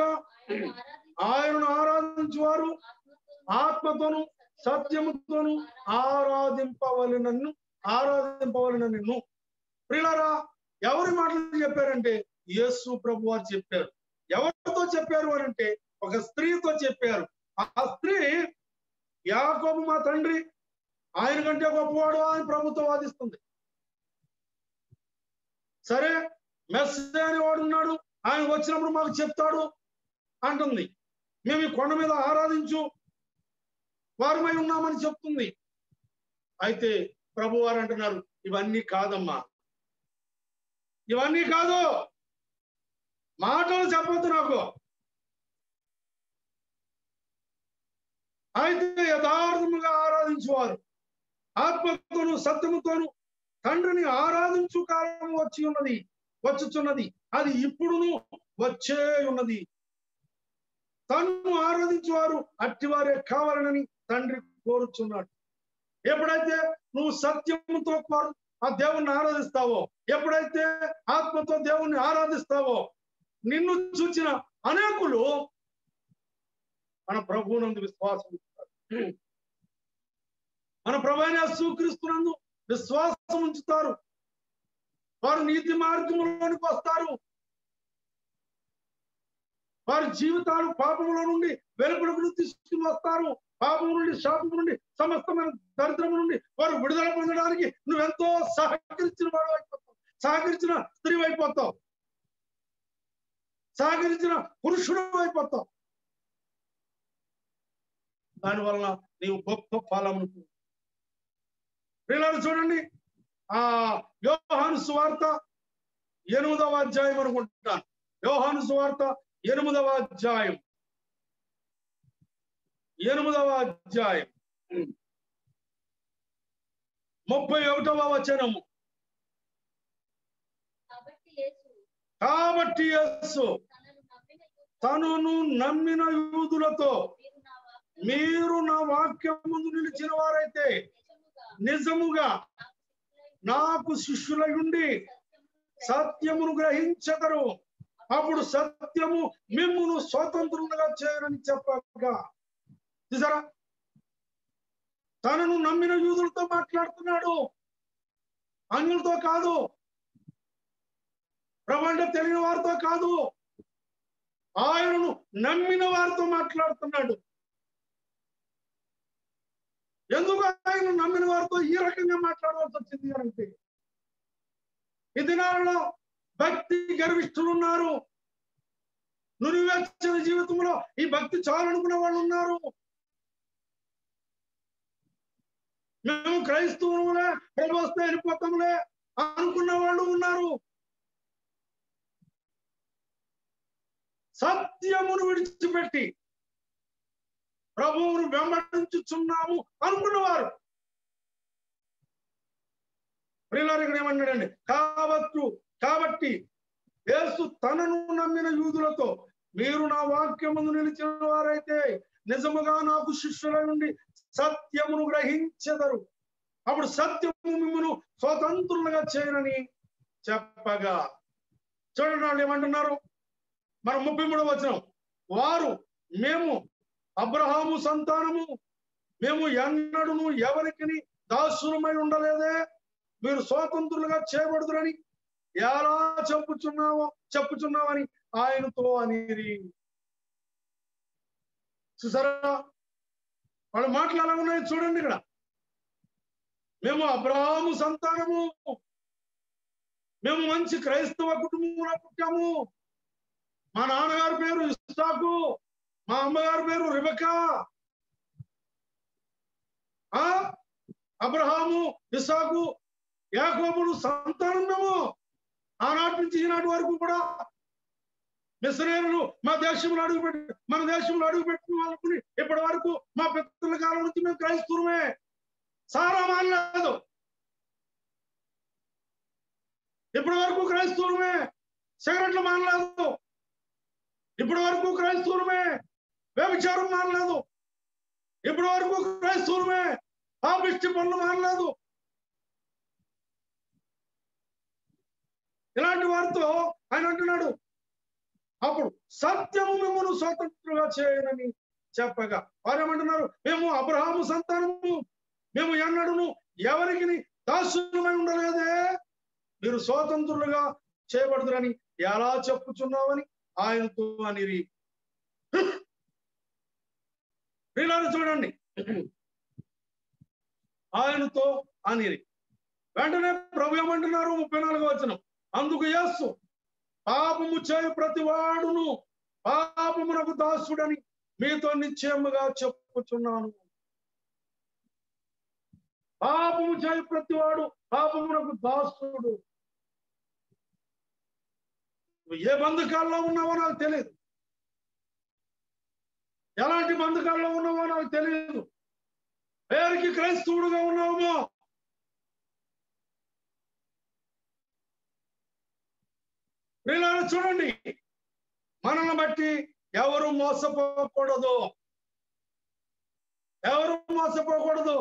ఆయనను ఆరాధించువారు ఆత్మతోను సత్యముతోను ఆరాధింపవలెనన్ను. ప్రియులారా, ఎవరి మాటలు చెప్పారంటే యేసు ప్రభు వారు చెప్పారు. ఎవరితో చెప్పారు అని అంటే ఒక స్త్రీతో చెప్పారు. ఆ స్త్రీ యాకోబు మా తండ్రి, ఆయన కంటే గొప్పవాడు అని ప్రభుతో వాదిస్తుంది. సరే, మెస్సీయా అనేవాడు ఉన్నాడు, ఆయన వచ్చినప్పుడు మాకు చెప్తాడు అంటుంది. మేము ఈ కొండ మీద ఆరాధించు వారమై ఉన్నామని చెప్తుంది. అయితే ప్రభు వారు అంటున్నారు, ఇవన్నీ కాదమ్మా, ఇవన్నీ కాదు, మాటలు చెప్పొద్దు నాకు. అయితే యథార్థముగా ఆరాధించువారు ఆత్మతోను సత్యముతోను తండ్రిని ఆరాధించు కాలం వచ్చుచున్నది, అది ఇప్పుడును వచ్చే ఉన్నది. తన్ను ఆరాధించేవారు అట్టివారే కావాలని తండ్రి కోరుచున్నాడు. ఎప్పుడైతే నువ్వు సత్యముతో ఆ దేవుణ్ణి ఆరాధిస్తావో, ఎప్పుడైతే ఆత్మతో దేవుణ్ణి ఆరాధిస్తావో, నిన్ను చూచిన అనేకులు మన ప్రభువునందు విశ్వాసం ఉంచుతారు. మన ప్రభువైన యేసుక్రీస్తునందు విశ్వాసం ఉంచుతారు. వారు నీతి మార్గంలోనికి వస్తారు. వారి జీవితాలు పాపముల నుండి వెలుపలకు తీసుకుని వస్తారు. పాపము నుండి, శాపము నుండి, సమస్తమైన దరిద్రము నుండి వారు విడుదల పొందడానికి నువ్వెంతో సహకరించిన వాడు అయిపోతావు, సహకరించిన స్త్రీ అయిపోతావు, సహకరించిన పురుషుడు అయిపోతావు. దానివల్ల నీవు గొప్ప ఫలము. పిల్లలు చూడండి, ఆ యోహాను సువార్త 8వ అధ్యాయం అనుకుంటున్నాను. యోహాను సువార్త 8వ అధ్యాయం 31వ వచనము. కాబట్టి యేసు తనను నమ్మిన యూదులతో, మీరు నా వాక్యం ముందు నిలిచిన వారైతే నిజముగా నాకు శిష్యులై ఉండి సత్యమును గ్రహించగరు, అప్పుడు సత్యము మిమ్మును స్వతంత్రులుగా చేయరని చెప్పగా. చూసారా, తనను నమ్మిన యూదులతో మాట్లాడుతున్నాడు, అన్యులతో కాదు, ప్రపంచ తెలియని వారితో కాదు, ఆయనను నమ్మిన వారితో మాట్లాడుతున్నాడు. ఎందుకు ఆయన నమ్మిన వారితో ఈ రకంగా మాట్లాడవలసి వచ్చింది అంటే, ఈ దినాలలో భక్తి గర్విష్ఠులు ఉన్నారు. నురివెచ్చని జీవితంలో ఈ భక్తి చాలనుకున్న వాళ్ళు ఉన్నారు. మేము క్రైస్తవులే, ప్రభు వస్తే వెళ్ళిపోతాములే అనుకున్న వాళ్ళు ఉన్నారు. సత్యమును విడిచిపెట్టి ప్రభువును వెంబడించుచున్నాము అనుకున్నవారు. ప్రియులారా, ఇక్కడ ఏమన్నాడండి? కాబట్టి యేసు తనను నమ్మిన యూదులతో, మీరు నా వాక్యమును నిలిచిన వారైతే నిజముగా నాకు శిష్యుల నుండి సత్యమును గ్రహించెదరు, అప్పుడు సత్యము మిమ్మును స్వతంత్రులుగా చేయనని చెప్పగా. చూడండి వాళ్ళు ఏమంటున్నారు, మన 33వ వచనం. వారు, మేము అబ్రహాము సంతానము, మేము ఎన్నడూను ఎవరికి దాసులమై ఉండలేదే, మీరు స్వతంత్రులుగా చేయబడుదురని ఎలా చెప్పుచున్నావని ఆయనతో అనేది. చూసారా, వాళ్ళ మాటలు ఎలా ఉన్నాయి చూడండి. ఇక్కడ మేము అబ్రహాము సంతానము, మేము మంచి క్రైస్తవ కుటుంబంలో పుట్టాము, మా నాన్నగారి పేరు ఇస్సాకు, మా అమ్మగారి పేరు రిబెకా. అబ్రహాము, ఇస్సాకు, యాకోబులు సంతానం మేము. ఆనాటి నుంచి ఈనాటి వరకు కూడా మిస్రేయులు మన దేశంలో అడుగుపెట్టిన వాళ్ళకుని ఇప్పటి వరకు మా పితృల కాలం నుంచి మేము క్రైస్తవులమే. సారా మానలేదు, ఇప్పటి వరకు క్రైస్తవులమే. సిగరెట్లు మానలేదు, ఇప్పటి వరకు క్రైస్తవులమే. వ్యభిచారం మానలేదు, ఇప్పటి వరకు క్రైస్తవులమే. పాపిష్టి పనులు మానలేదు. ఇలాంటి వారితో ఆయన అంటున్నాడు, అప్పుడు సత్యము మిమ్మల్ని స్వతంత్రంగా చేయనని చెప్పగా. వారు ఏమంటున్నారు, మేము అబ్రహాము సంతానము, మేము ఎన్నడూను ఎవరికి దాసులమై ఉండలేదే, మీరు స్వతంత్రులుగా చేయబడుదురని ఎలా చెప్పుచున్నావని ఆయనతో అనిరి. ప్రియులారా చూడండి, ఆయనతో అనిరి. వెంటనే ప్రభు ఏమంటున్నారు 34వ వచనం. అందుకు యేసు, పాపము చేయు ప్రతి వాడును పాపమునకు దాసుడని మీతో నిశ్చయముగా చెప్పుచున్నాను. పాపము చేయు ప్రతి వాడు పాపమునకు దాసుడు. ఏ బంధకాల్లో ఉన్నావో నాకు తెలియదు, ఎలాంటి బంధకాల్లో ఉన్నావో నాకు తెలియదు. పేరుకి క్రైస్తవుడుగా ఉన్నాము. ప్రియులారా చూడండి, మనల్ని బట్టి ఎవరు మోసపోకూడదు, ఎవరు మోసపోకూడదు.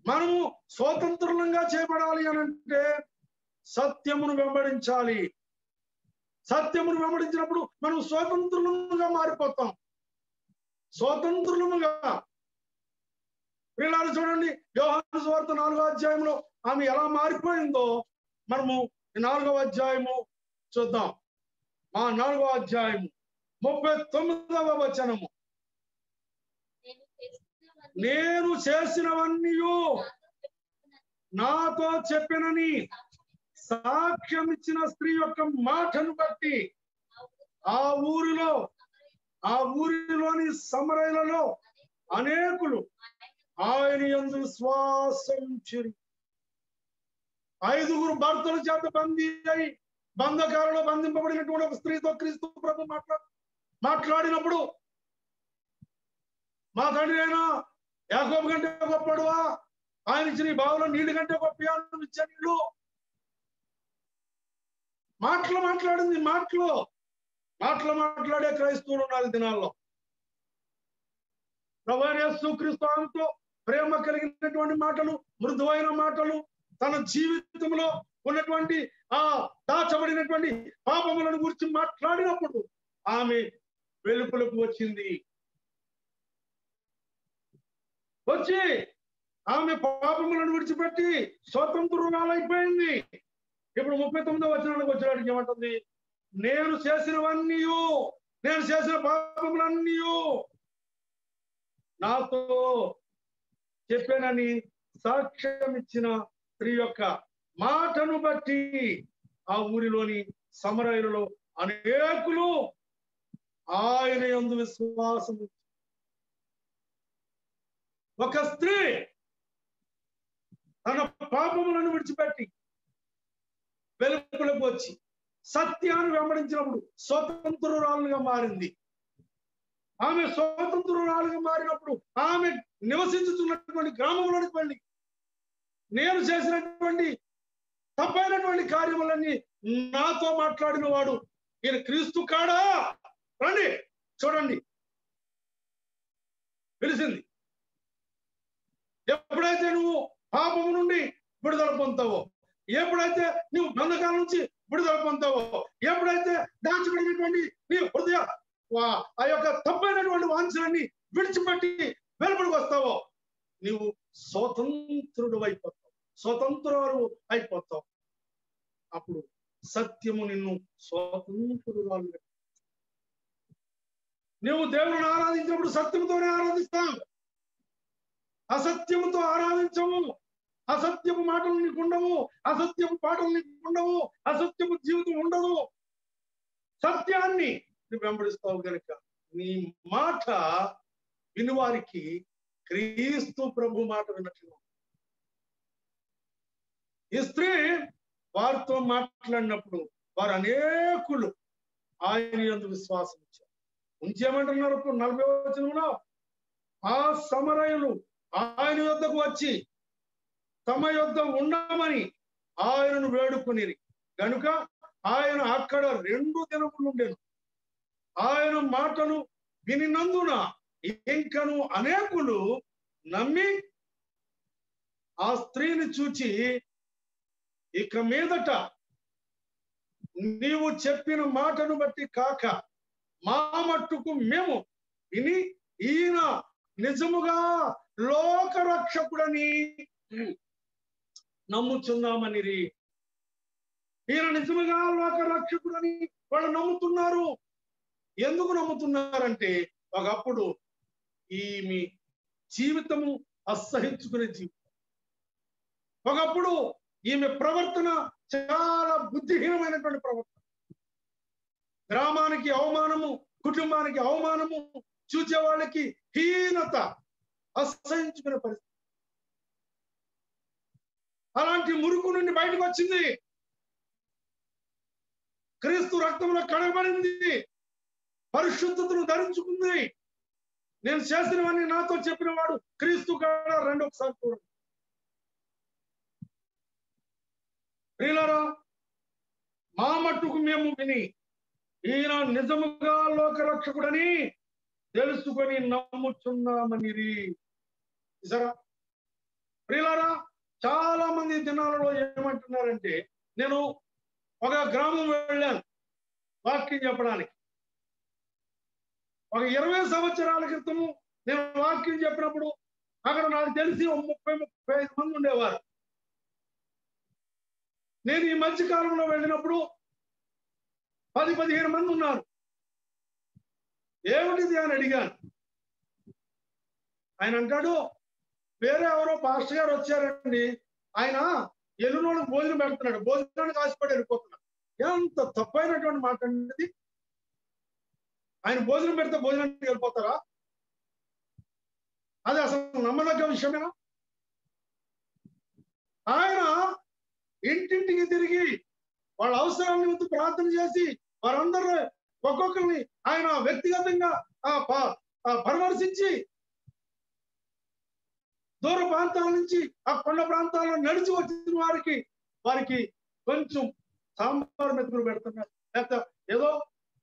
మనము స్వతంత్రంగా చేయబడాలి అని అంటే సత్యమును వెంబడించాలి. సత్యమును వెంబడించినప్పుడు మనం స్వతంత్రులుగా మారిపోతాం. స్వతంత్రులుగా. ప్రియులారా చూడండి, యోహాను సువార్త 4వ అధ్యాయంలో ఆమె ఎలా మారిపోయిందో మనము 4వ అధ్యాయము చూద్దాం. 4వ అధ్యాయము 39వ వచనము. నేను చేసినవన్నీ నాతో చెప్పినని సాక్ష్యం ఇచ్చిన స్త్రీ యొక్క మాటను బట్టి ఆ ఊరిలోని సమరయులలో అనేకులు ఆయన యందు విశ్వాసం ఉంచిరి. 5 భర్తల చేత బందీ అయి బంధకాలలో బంధింపబడినటువంటి ఒక స్త్రీతో క్రీస్తు ప్రభు మాట్లాడినప్పుడు, మా తండ్రి అయినా యాకోబు కంటే గొప్పడువా, ఆయన ఇచ్చిన బావులో నీళ్ళు కంటే గొప్ప ఇచ్చే నీళ్ళు. మాట్లాడింది. మాట్లాడే క్రైస్తవులు ఉన్నారు దినాల్లో. ప్రభువైన యేసుక్రీస్తు ఆమెతో ప్రేమ కలిగినటువంటి మాటలు, మృదువైన మాటలు, తన జీవితంలో ఉన్నటువంటి దాచబడినటువంటి పాపములను గురించి మాట్లాడినప్పుడు ఆమె వెలుపలకు వచ్చింది. వచ్చి ఆమె పాపములను విడిచిపెట్టి స్వతంత్రురాలైపోయింది. ఇప్పుడు 39వ వచనానికి వచ్చేవాడికి ఏమంటుంది? నేను చేసిన పాపములన్నీ నాతో చెప్పానని సాక్ష్యం ఇచ్చిన స్త్రీ యొక్క మాటను బట్టి ఆ ఊరిలోని సమరయులలో అనేకులు ఆయన యందు విశ్వాసం. ఒక స్త్రీ తన పాపములను విడిచిపెట్టి వెలుపలకు వచ్చి సత్యాన్ని వెంబడించినప్పుడు స్వతంత్రురాలుగా మారింది. ఆమె స్వతంత్రురాలుగా మారినప్పుడు ఆమె నివసించుతున్నటువంటి గ్రామంలోనికి వెళ్ళి నేను చేసినటువంటి తప్పైనటువంటి కార్యములన్నీ నాతో మాట్లాడిన వాడు ఈయన క్రీస్తు కాడా, రండి చూడండి పిలిచింది. ఎప్పుడైతే నువ్వు పాపము నుండి విడుదల పొందుతావో, ఎప్పుడైతే నువ్వు బంధకాల నుంచి విడుదల పొందుతావో, ఎప్పుడైతే దాచిపెట్టినటువంటి నీ హృదయ ఆ యొక్క తప్పైనటువంటి వాంఛలన్నీ విడిచిపెట్టి వెలుపడికి వస్తావో నీవు స్వతంత్రుడు అయిపోతావు, స్వతంత్రుడు అయిపోతావు. అప్పుడు సత్యము నిన్ను స్వతంత్రురాలు. నువ్వు దేవుని ఆరాధించినప్పుడు సత్యముతోనే ఆరాధిస్తావు, అసత్యముతో ఆరాధించవు. అసత్యపు మాటలు నీకు ఉండవు, అసత్యపు పాటలు నీకు ఉండవు, అసత్యపు జీవితం ఉండదు. సత్యాన్ని నువ్వు వెంబడిస్తావు కనుక నీ మాట వినువారికి క్రీస్తు ప్రభు మాట విన్నట్లు. ఈ స్త్రీ వారితో మాట్లాడినప్పుడు వారు అనేకులు ఆయన యందు విశ్వాసం ఇచ్చారు. ఉంచేమంటున్నారు 40వ వచనంలో, ఆ సమరయులు ఆయన యొద్దకు వచ్చి తమ యొద్ద ఉండమని ఆయనను వేడుకొనిరి గనుక ఆయన అక్కడ 2 దినములు ఉండెను. ఆయన మాటను వినినందున ఇంకను అనేకులు నమ్మి ఆ స్త్రీని చూచి, ఇక మీదట నీవు చెప్పిన మాటను బట్టి కాక మా మట్టుకు మేము విని ఈయన నిజముగా లోకరక్షకుడని నమ్ముచున్నామనిరి. ఈయన నిజముగా లోకరక్షకుడని వాళ్ళు నమ్ముతున్నారు. ఎందుకు నమ్ముతున్నారంటే ఒకప్పుడు ఈమె జీవితము అసహించుకునే జీవితం, ఒకప్పుడు ఈమె ప్రవర్తన చాలా బుద్ధిహీనమైనటువంటి ప్రవర్తన, గ్రామానికి అవమానము, కుటుంబానికి అవమానము, చూసే వాళ్ళకి హీనత, అసహించుకునే పరిస్థితి. అలాంటి మురుకు నుండి బయటకు వచ్చింది, క్రీస్తు రక్తంలో కడగబడింది, పరిశుద్ధతను ధరించుకుంది. నేను చేసినవన్నీ నాతో చెప్పిన వాడు క్రీస్తు కాడా, రండి ఒకసారి చూడండి. ప్రియులారా, మా మట్టుకు మేము విని ఈయన నిజముగా లోకరక్షకుడని తెలుసుకొని నమ్ముచున్నామనిరి. సరే ప్రియులారా, చాలా మంది దినాలలో ఏమంటున్నారంటే, నేను ఒక గ్రామం వెళ్ళాను వాక్యం చెప్పడానికి. ఒక 20 సంవత్సరాల క్రితము నేను వాక్యం చెప్పినప్పుడు అక్కడ నాకు తెలిసి 30-35 మంది ఉండేవారు. నేను ఈ మధ్య కాలంలో వెళ్ళినప్పుడు 10-15 మంది ఉన్నారు. ఏమిటిది అని అడిగాను. ఆయన అంటాడు, వేరే ఎవరో పాస్టర్ గారు వచ్చారండి, ఆయన ఎల్లునోళ్ళకి భోజనం పెడుతున్నాడు, భోజనానికి ఆశపడి వెళ్ళిపోతున్నాడు. ఎంత తప్పైనటువంటి మాట అండి. ఆయన భోజనం పెడితే భోజనానికి వెళ్ళిపోతారా? అది అసలు నమ్మదగ్గ విషయమేనా? ఆయన ఇంటింటికి తిరిగి వాళ్ళ అవసరాన్ని ముందు ప్రార్థన చేసి వారందరూ ఒక్కొక్కరిని ఆయన వ్యక్తిగతంగా పరామర్శించి దూర ప్రాంతాల నుంచి ఆ కొండ ప్రాంతాల్లో నడిచి వచ్చిన వారికి కొంచెం సాంబార్ మెతుకులు పెడుతున్నాడు, లేకపోతే ఏదో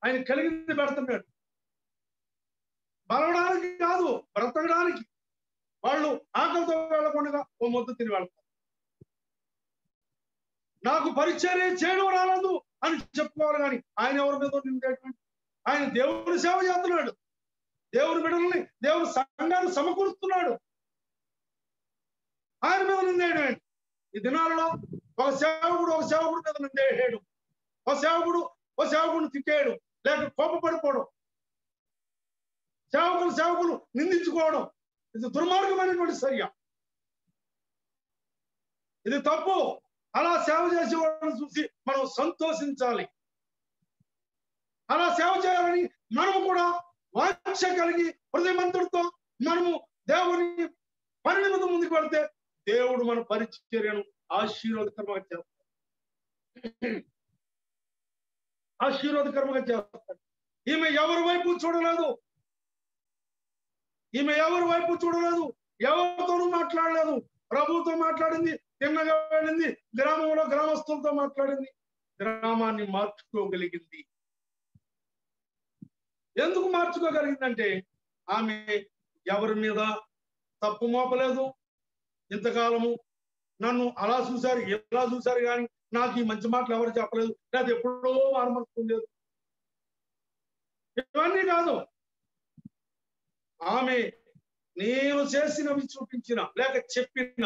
ఆయన కలిగింది పెడుతున్నాడు. బలవడానికి కాదు, బ్రతకడానికి. వాళ్ళు ఆకలితో వెళ్ళకుండా ఓ ముద్ద తిని వెళ్తారు. నాకు పరిచర్య చేయడం రాలేదు అని చెప్పుకోవాలి, కానీ ఆయన ఎవరి మీద నిండేటువంటి, ఆయన దేవుని సేవ చేస్తున్నాడు, దేవుని బిడ్డల్ని దేవుని సంఘాన్ని సమకూరుస్తున్నాడు. ఆయన మీద నిందేయడం. ఈ దినాలలో ఒక సేవకుడు మీద నిందేయడం, ఒక సేవకుడిని తిట్టేయడం, లేక కోపపడిపోవడం, సేవకులు నిందించుకోవడం, ఇది దుర్మార్గమైనటువంటి చర్య. ఇది తప్పు. అలా సేవ చేసే వాళ్ళని చూసి మనం సంతోషించాలి. అలా సేవ చేయాలని మనము కూడా వాంఛ కలిగి హృదయమంతుడితో మనము దేవుని పని నిమిత్తం ముందుకు వెళ్తే దేవుడు మన పరిచర్యను ఆశీర్వాదకరంగా చేస్తాడు. ఈమె ఎవరి వైపు చూడలేదు, ఎవరితోనూ మాట్లాడలేదు. ప్రభుతో మాట్లాడింది, తిన్నగా వెళ్ళింది, గ్రామంలో గ్రామస్తులతో మాట్లాడింది, గ్రామాన్ని మార్చుకోగలిగింది. ఎందుకు మార్చుకోగలిగిందంటే ఆమె ఎవరి మీద తప్పు మోపలేదు. ఇంతకాలము నన్ను అలా చూశారు, ఇలా చూశారు, కానీ నాకు ఈ మంచి మాటలు ఎవరు చెప్పలేదు, లేదా ఎప్పుడో మారుమర్చుకోలేదు. ఇవన్నీ కాదు. ఆమె నేను చేసినవి చూపించిన లేక చెప్పిన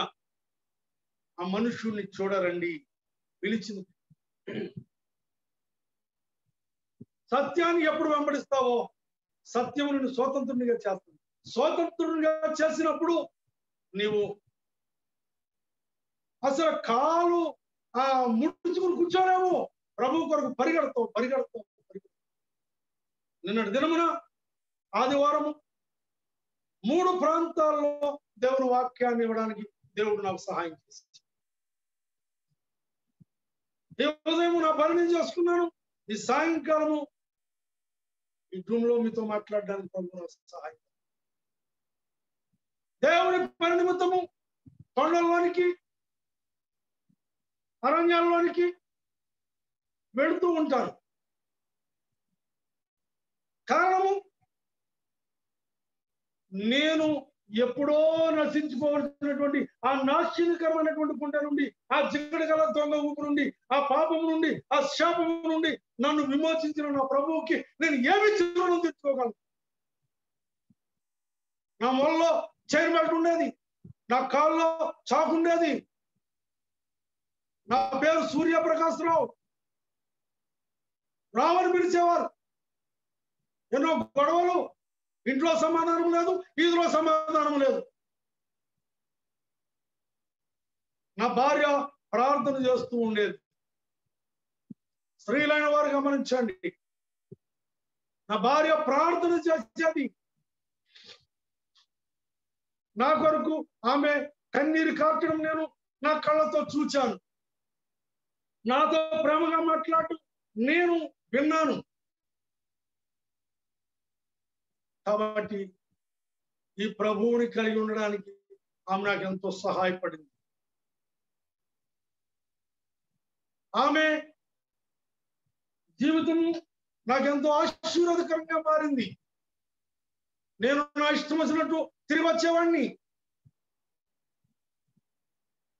ఆ మనుషుల్ని చూడరండి పిలిచింది. సత్యాన్ని ఎప్పుడు వెంబడిస్తావో సత్యము నిన్ను స్వతంత్రునిగా చేస్తుంది. స్వతంత్రునిగా చేసినప్పుడు నీవు అసలు కాలు ముడుచుకుని కూర్చోలేవు. ప్రభు కొరకు పరిగెడతావు. నిన్నటి దినమున ఆదివారము 3 ప్రాంతాల్లో దేవుని వాక్యాన్ని ఇవ్వడానికి దేవుడు నాకు సహాయం చేశాడు. ఈ ఉదయం నా పని చేసుకున్నాను. ఈ సాయంకాలము ఈ రూమ్లో మీతో మాట్లాడడానికి ప్రభు నాకు సహాయం. దేవుని పని నిమిత్తము కొండల్లోనికి అరణ్యాల్లోనికి వెళుతూ ఉంటాను. కారణము నేను ఎప్పుడో నశించుకోవాల్సినటువంటి ఆ నాశనకరమైనటువంటి గుంట నుండి, ఆ జిగడ గల దొంగ ఊపు నుండి, ఆ పాపము నుండి, ఆ శాపము నుండి నన్ను విమోచించిన నా ప్రభువుకి నేను ఏమి చిరుణం తెచ్చుకోగలను? నా మొలలో చైర్ బెల్ట్ ఉండేది, నా కాల్లో చాకు ఉండేది, నా పేరు సూర్యప్రకాశరావు. రావని పిలిచేవారు. ఎన్నో గొడవలు, ఇంట్లో సమాధానం లేదు, ఈదులో సమాధానం లేదు. నా భార్య ప్రార్థన చేస్తూ ఉండేది. స్త్రీలైన వారు గమనించండి, నా భార్య ప్రార్థన చేసేది. నా కొరకు ఆమె కన్నీరు కార్చడం నేను నా కళ్ళతో చూచాను. నాతో ప్రేమగా మాట్లాడటం నేను విన్నాను. కాబట్టి ఈ ప్రభువుని కలిగి ఉండడానికి ఆమె నాకు ఎంతో సహాయపడింది. ఆమె జీవితం నాకెంతో ఆశీర్వాదకరంగా మారింది. నేను నా ఇష్టం వచ్చినట్టు తిరిగి వచ్చేవాడిని.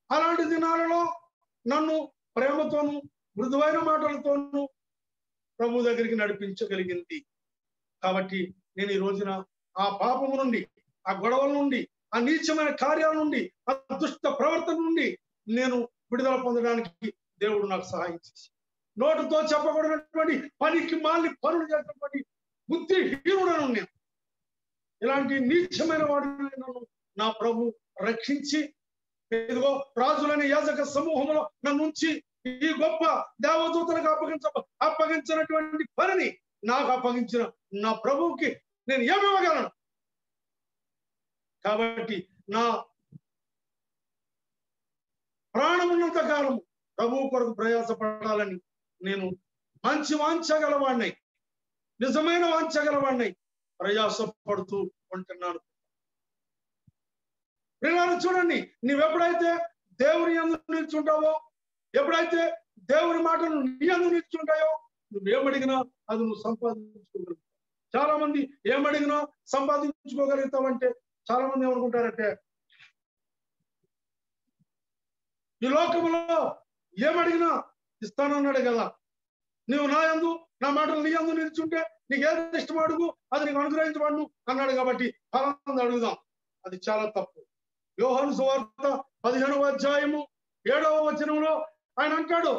అలాంటి దినాలలో నన్ను ప్రేమతోనూ మృదువైన మాటలతోనూ ప్రభు దగ్గరికి నడిపించగలిగింది. కాబట్టి నేను ఈ రోజున ఆ పాపము నుండి, ఆ గొడవల నుండి, ఆ నీచమైన కార్యాల నుండి, ఆ దుష్ట ప్రవర్తన నుండి నేను విడుదల పొందడానికి దేవుడు నాకు సహాయం చేసి, నోటుతో చెప్పకూడనటువంటి పనికి మాలి పనులు చేసినటువంటి బుద్ధిహీనుడను నేను. ఇలాంటి నీచమైన వాడిని నన్ను నా ప్రభు రక్షించి, ఇదిగో రాజులని యాజక సమూహంలో నన్ను ఉంచి ఈ గొప్ప దేవదూతలకు అప్పగించినటువంటి పనిని నాకు అప్పగించిన నా ప్రభువుకి నేను ఏమివ్వగలను? కాబట్టి నా ప్రాణమున్నంత కాలం ప్రభువు కొరకు ప్రయాసపడాలని నేను మంచి వాంఛగలవాడినై, నిజమైన వాంఛగలవాడినై ప్రయాసపడుతూ ఉంటున్నాను. పిల్లలు చూడండి, నువ్వెప్పుడైతే దేవుని యందు నిల్చుంటావో, ఎప్పుడైతే దేవుని మాటలు నీ యందు నిల్చుంటాయో, నువ్వేమడిగినా అది నువ్వు సంపాదించుకోగలుగుతావు. చాలా మంది ఏమడిగినా సంపాదించుకోగలుగుతావంటే చాలా మంది ఏమనుకుంటారంటే, ఈ లోకంలో ఏమడిగినా ఇస్తానన్నాడు కదా, నువ్వు నా యందు నా మాటలు నీ యందు నిల్చుంటే నీకు ఏది ఇష్టం అడుగు, అది నీకు అనుగ్రహించబడును అన్నాడు. కాబట్టి ఫలాన్ని అడుగుదాం. అది చాలా తప్పు. యోహాను సువార్త 15వ అధ్యాయము 7వ వచనంలో ఆయన అంటాడు,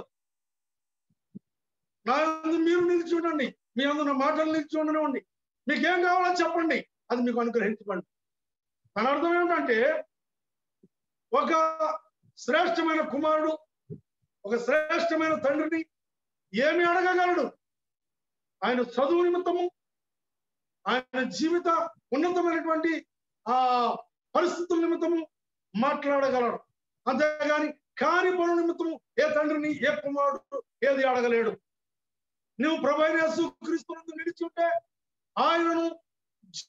నా యందు మీరు నిలిచి ఉండండి, మీ యందు నా మాటలు నిలిచి ఉండనివ్వండి, మీకేం కావాలో చెప్పండి, అది మీకు అనుగ్రహించబడి. దాని అర్థం ఏమిటంటే, ఒక శ్రేష్టమైన కుమారుడు ఒక శ్రేష్టమైన తండ్రిని ఏమి అడగగలడు? ఆయన చదువు నిమిత్తము, ఆయన జీవిత ఉన్నతమైనటువంటి ఆ పరిస్థితుల నిమిత్తము మాట్లాడగలడు. అంతేగాని కాని పనుల నిమిత్తము ఏ తండ్రిని ఏ కుమారుడు ఏది అడగలేడు. నువ్వు ప్రభువైన యేసుక్రీస్తునందు నిలిచి ఉంటే ఆయనను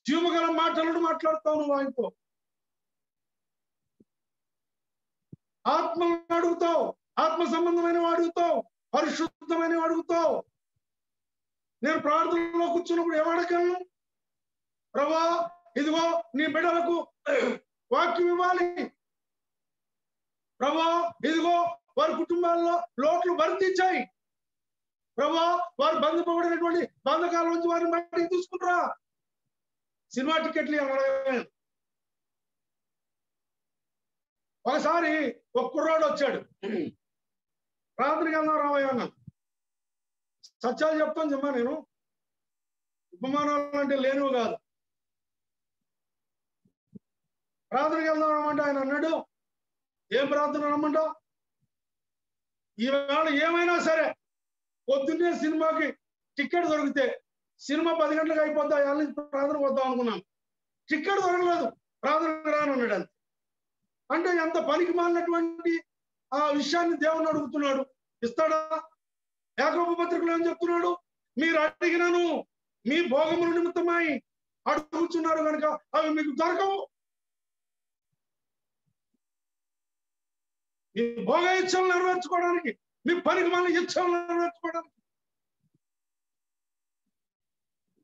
జీవగల మాటలను మాట్లాడుతావు. నువ్వు ఆయనతో ఆత్మను అడుగుతావు, ఆత్మ సంబంధమైన అడుగుతావు, పరిశుద్ధమైన అడుగుతావు. నేను ప్రార్థనలో కూర్చున్నప్పుడు ఏమడగలను? ప్రభా, ఇదిగో నీ బిడ్డలకు వాక్యం ఇవ్వాలి. ప్రభా, ఇదిగో వారి కుటుంబాల్లో లోట్లు భర్తీచ్చాయి. ప్రభా, వారు బంధింపబడినటువంటి బంధకాల నుంచి వారిని బయటికి తీసుకుంటారా. సినిమా టికెట్లు అడగలేదు. ఒకసారి ఒక కుర్రాడు వచ్చాడు, ప్రార్థనకి వెళ్దాం రావయ్య అన్నాను. సత్యాలు చెప్తాను చెప్పా, నేను ఉపమానాలు అంటే లేనివి కాదు. ప్రార్థనకి వెళ్దాం రమ్మంటే ఆయన అన్నాడు, ఏం ప్రార్థన రమ్మంటావు? ఈవేళ ఏమైనా సరే పొద్దున్నే సినిమాకి టికెట్ దొరికితే, సినిమా 10 గంటలకు అయిపోద్దా, వాళ్ళ నుంచి ప్రార్థనకు వద్దాం అనుకున్నాం. టికెట్ దొరకలేదు, ప్రార్థనకు రానన్నాడు. అంతే. అంటే ఎంత పనికి మాలినటువంటి ఆ విషయాన్ని దేవుని అడుగుతున్నాడు. ఇస్తాడా? యాకోబు పత్రికలో ఏం చెప్తున్నాడు? మీరు అడిగినను మీ భోగముల నిమిత్తమై అడుగుతున్నారు కనుక అవి మీకు దొరకవు. మీ భోగ ఇచ్చలు నెరవేర్చుకోవడానికి, మీ పనికి మాలిన ఇచ్చలు నెరవేర్చుకోవడానికి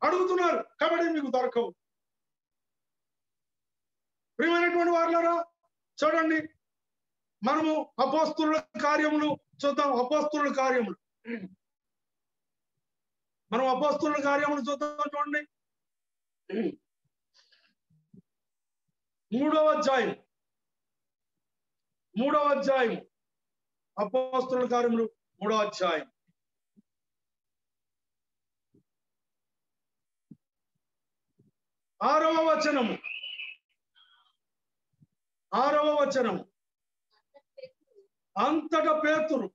అడుగుతున్నారు కాబట్టి మీకు దొరకవు. ప్రియమైనటువంటి వారులారా, చూడండి, మనము అపోస్తలుల కార్యములు చూద్దాం. అపోస్తలుల కార్యములు మనం అపోస్తలుల కార్యములు చూద్దాం. చూడండి, 3వ అధ్యాయం అపోస్తలుల కార్యములు 3వ అధ్యాయం 6వ వచనము. అంతటా పేతురు,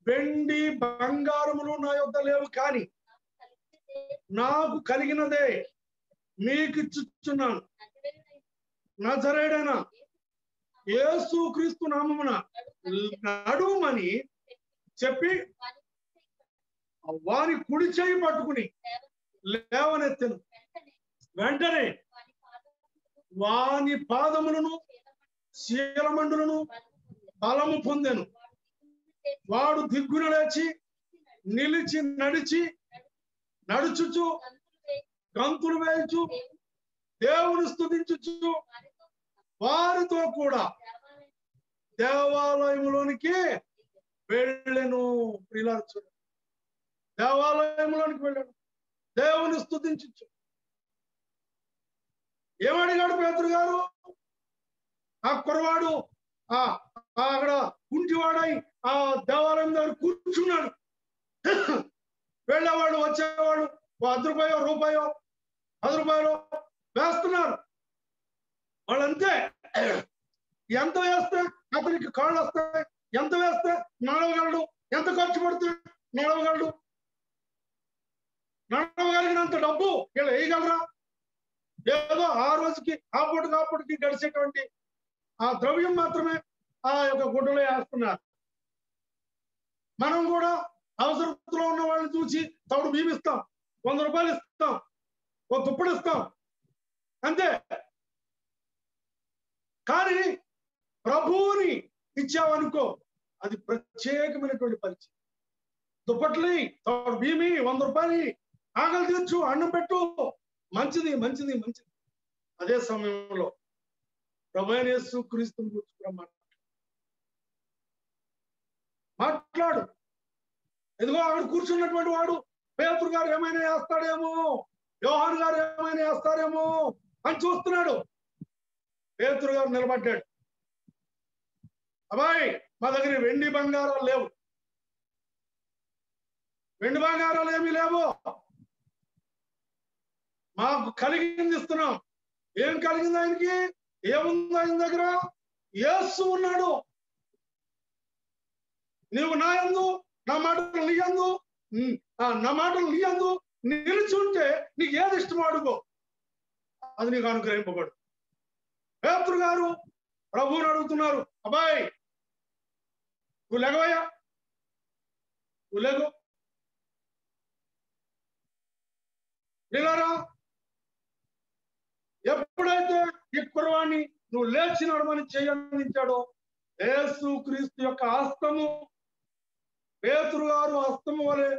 వెండి బంగారములు నా యొద్ద లేవు, కానీ నాకు కలిగినదే మీకు ఇచ్చుచున్నాను. నజరేయుడైన యేసుక్రీస్తు నామమున నడుమని చెప్పి వారి కుడి చేయి పట్టుకుని లేవనెత్తెను. వెంటనే వాని పాదములను శీలమండులను బలము పొందెను. వాడు దిగ్గున లేచి నిలిచి నడుచుచు గంతులు వేయుచు దేవుని స్తుతించుచు వారితో కూడా దేవాలయంలోనికి వెళ్ళెను. ప్రియులారా, దేవాలయంలోనికి వెళ్ళాడు, దేవుని స్తుతించుచు. ఏమడిగాడు పేతురు గారు? ఆ కుర్రవాడు అక్కడ కుంటివాడై ఆ దేవాలయం దగ్గర కూర్చున్నాడు. వెళ్ళేవాళ్ళు వచ్చేవాళ్ళు రూపాయో 10 రూపాయలు వేస్తున్నారు. వాళ్ళంతే. ఎంత వేస్తే అతనికి కాళ్ళు వస్తాయి, ఎంత వేస్తే నడవగలడు, ఎంత ఖర్చు పడితే నడవగలిగినంత డబ్బు వీళ్ళు వేయగలరా? ఏదో ఆ రోజుకి ఆపటికి గడిచేటువంటి ఆ ద్రవ్యం మాత్రమే ఆ యొక్క గుడ్డలో వేస్తున్నారు. మనం కూడా అవసరంలో ఉన్న వాళ్ళని చూసి తౌడు బియ్యం ఇస్తాం, 100 రూపాయలు ఇస్తాం, ఒక దుప్పటి ఇస్తాం, అంతే. కానీ ప్రభువుని ఇచ్చావనుకో, అది ప్రత్యేకమైనటువంటి పరిచయం. దుప్పట్లు, తోడు భీమి, 100 రూపాయలు, ఆకలి తీర్చు, అన్నం పెట్టు, మంచిది. అదే సమయంలో ప్రభువైన యేసుక్రీస్తుని గురించి మాట్లాడు. ఎదుగో అక్కడ కూర్చున్నటువంటి వాడు పేతురు గారు ఏమైనా వేస్తాడేమో, యోహాను గారు ఏమైనా వేస్తారేమో అని చూస్తున్నాడు. పేతురు గారు నిలబడ్డాడు. అబ్బాయి, మా దగ్గర వెండి బంగారాలు లేవు, వెండి బంగారాలు ఏమీ లేవు, మాకు కలిగింది ఇస్తున్నాం. ఏం కలిగింది ఆయనకి? ఏముంది ఆయన దగ్గర? యేసు ఉన్నాడు. నీవు నా యందు, నా మాటలు నీ యందు నిలుచుంటే నీకు ఏది ఇష్టమో అడుగో, అది నీకు అనుగ్రహింపబడు. పేతురు గారు ప్రభువుని అడుగుతున్నారు, అబ్బాయి నువ్వు లెగవయ్యా, నువ్వు లేగు. పిల్లరా, ఎప్పుడైతే ఈ కుర్రవాణ్ణి నువ్వు లేచి నడమని చేయందించాడో, యేసుక్రీస్తు యొక్క హస్తము పేతురు గారు హస్తము వలె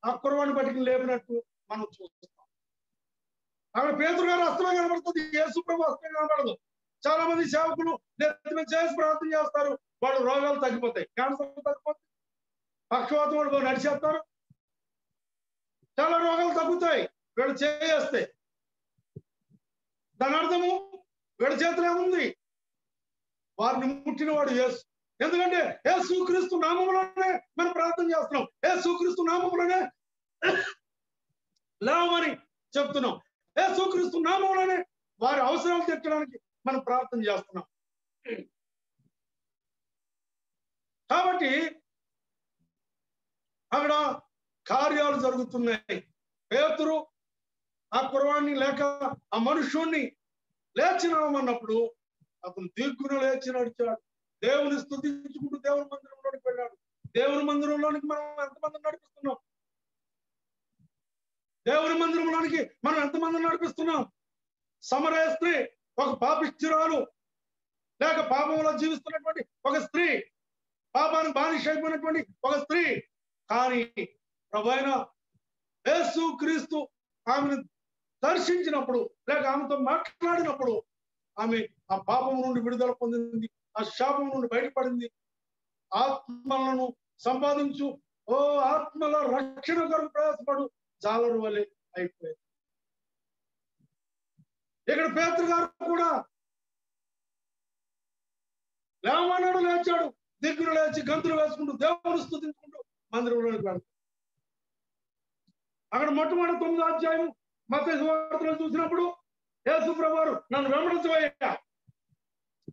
ఆ కుర్రవాణ్ణి బట్టికి లేపినట్టు మనం చూస్తాం. అక్కడ పేతురు గారు హస్తమే కనబడుతుంది, యేసు ప్రభు హస్తమే కనబడదు. చాలా మంది సేవకులు చేసి ప్రార్థన చేస్తారు, వాళ్ళు రోగాలు తగ్గిపోతాయి, క్యాన్సర్ తగ్గిపోతాయి, పక్షవాతం వాళ్ళు నడిచేస్తారు, చాలా రోగాలు తగ్గుతాయి వీళ్ళు చేస్తే. దాని అర్థము వీడి చేతిలో ఏముంది? వారిని ముట్టినవాడు యేసు. ఎందుకంటే యేసుక్రీస్తు నామములోనే మనం ప్రార్థన చేస్తున్నాం, యేసుక్రీస్తు నామములోనే లేవమని చెప్తున్నాం, యేసుక్రీస్తు నామములోనే వారి అవసరాలు తీర్చడానికి మనం ప్రార్థన చేస్తున్నాం. కాబట్టి అక్కడ కార్యాలు జరుగుతున్నాయి. పేతురు ఆ కుర్రవాణ్ణి లేక ఆ మనుష్యుణ్ణి లేచి నడవమన్నప్పుడు అతను దిగ్గున లేచి నడిచాడు. దేవుని స్తుతించుకుంటూ దేవుని మందిరంలోనికి వెళ్ళాడు. దేవుని మందిరంలోనికి మనం ఎంతమందిని నడిపిస్తున్నాం? దేవుని మందిరంలోనికి మనం ఎంతమందిని నడిపిస్తున్నాం? సమరయ స్త్రీ, ఒక పాపిష్ఠురాలు, లేక పాపంలో జీవిస్తున్నటువంటి ఒక స్త్రీ, పాపానికి బానిస అయిపోయినటువంటి ఒక స్త్రీ. కానీ ప్రభువైన యేసుక్రీస్తు ఆమెను దర్శించినప్పుడు, లేక ఆమెతో మాట్లాడినప్పుడు ఆమె ఆ పాపం నుండి విడుదల పొందింది, ఆ శాపం నుండి బయటపడింది. ఆత్మలను సంపాదించు, ఓ ఆత్మల రక్షణ కొరకు ప్రయాసపడు జాలరు వలె అయిపోయింది. ఇక్కడ పేతురు గారు కూడా లేవమన్నాడు, లేచాడు, దిగ్గున లేచి గంతులు వేసుకుంటూ దేవుని స్తుతించుకుంటూ మందిరంలోనికి వెళ్తాడు. అక్కడ మొట్టమొదటి 9వ అధ్యాయం మత్తయి సువార్తలో చూసినప్పుడు యేసు ప్రభువారు నన్ను వెంబడించవయ్యా,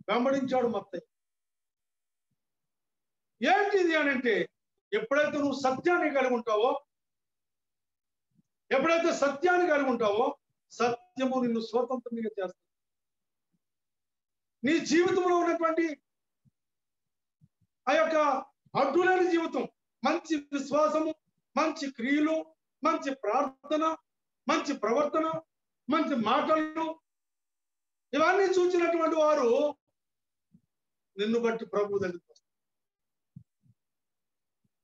వెంబడించాడు మత్తయి. ఏంటిది అని అంటే, ఎప్పుడైతే నువ్వు సత్యాన్ని కలిగి ఉంటావో, సత్యము నిన్ను స్వతంత్రంగా చేస్తుంది. నీ జీవితంలో ఉన్నటువంటి ఆ యొక్క అడ్డులేని జీవితం, మంచి విశ్వాసము, మంచి క్రియలు, మంచి ప్రార్థన, మంచి ప్రవర్తన, మంచి మాటలు ఇవన్నీ చూసినటువంటి వారు నిన్ను బట్టి ప్రభు దగ్గరికి వస్తారు.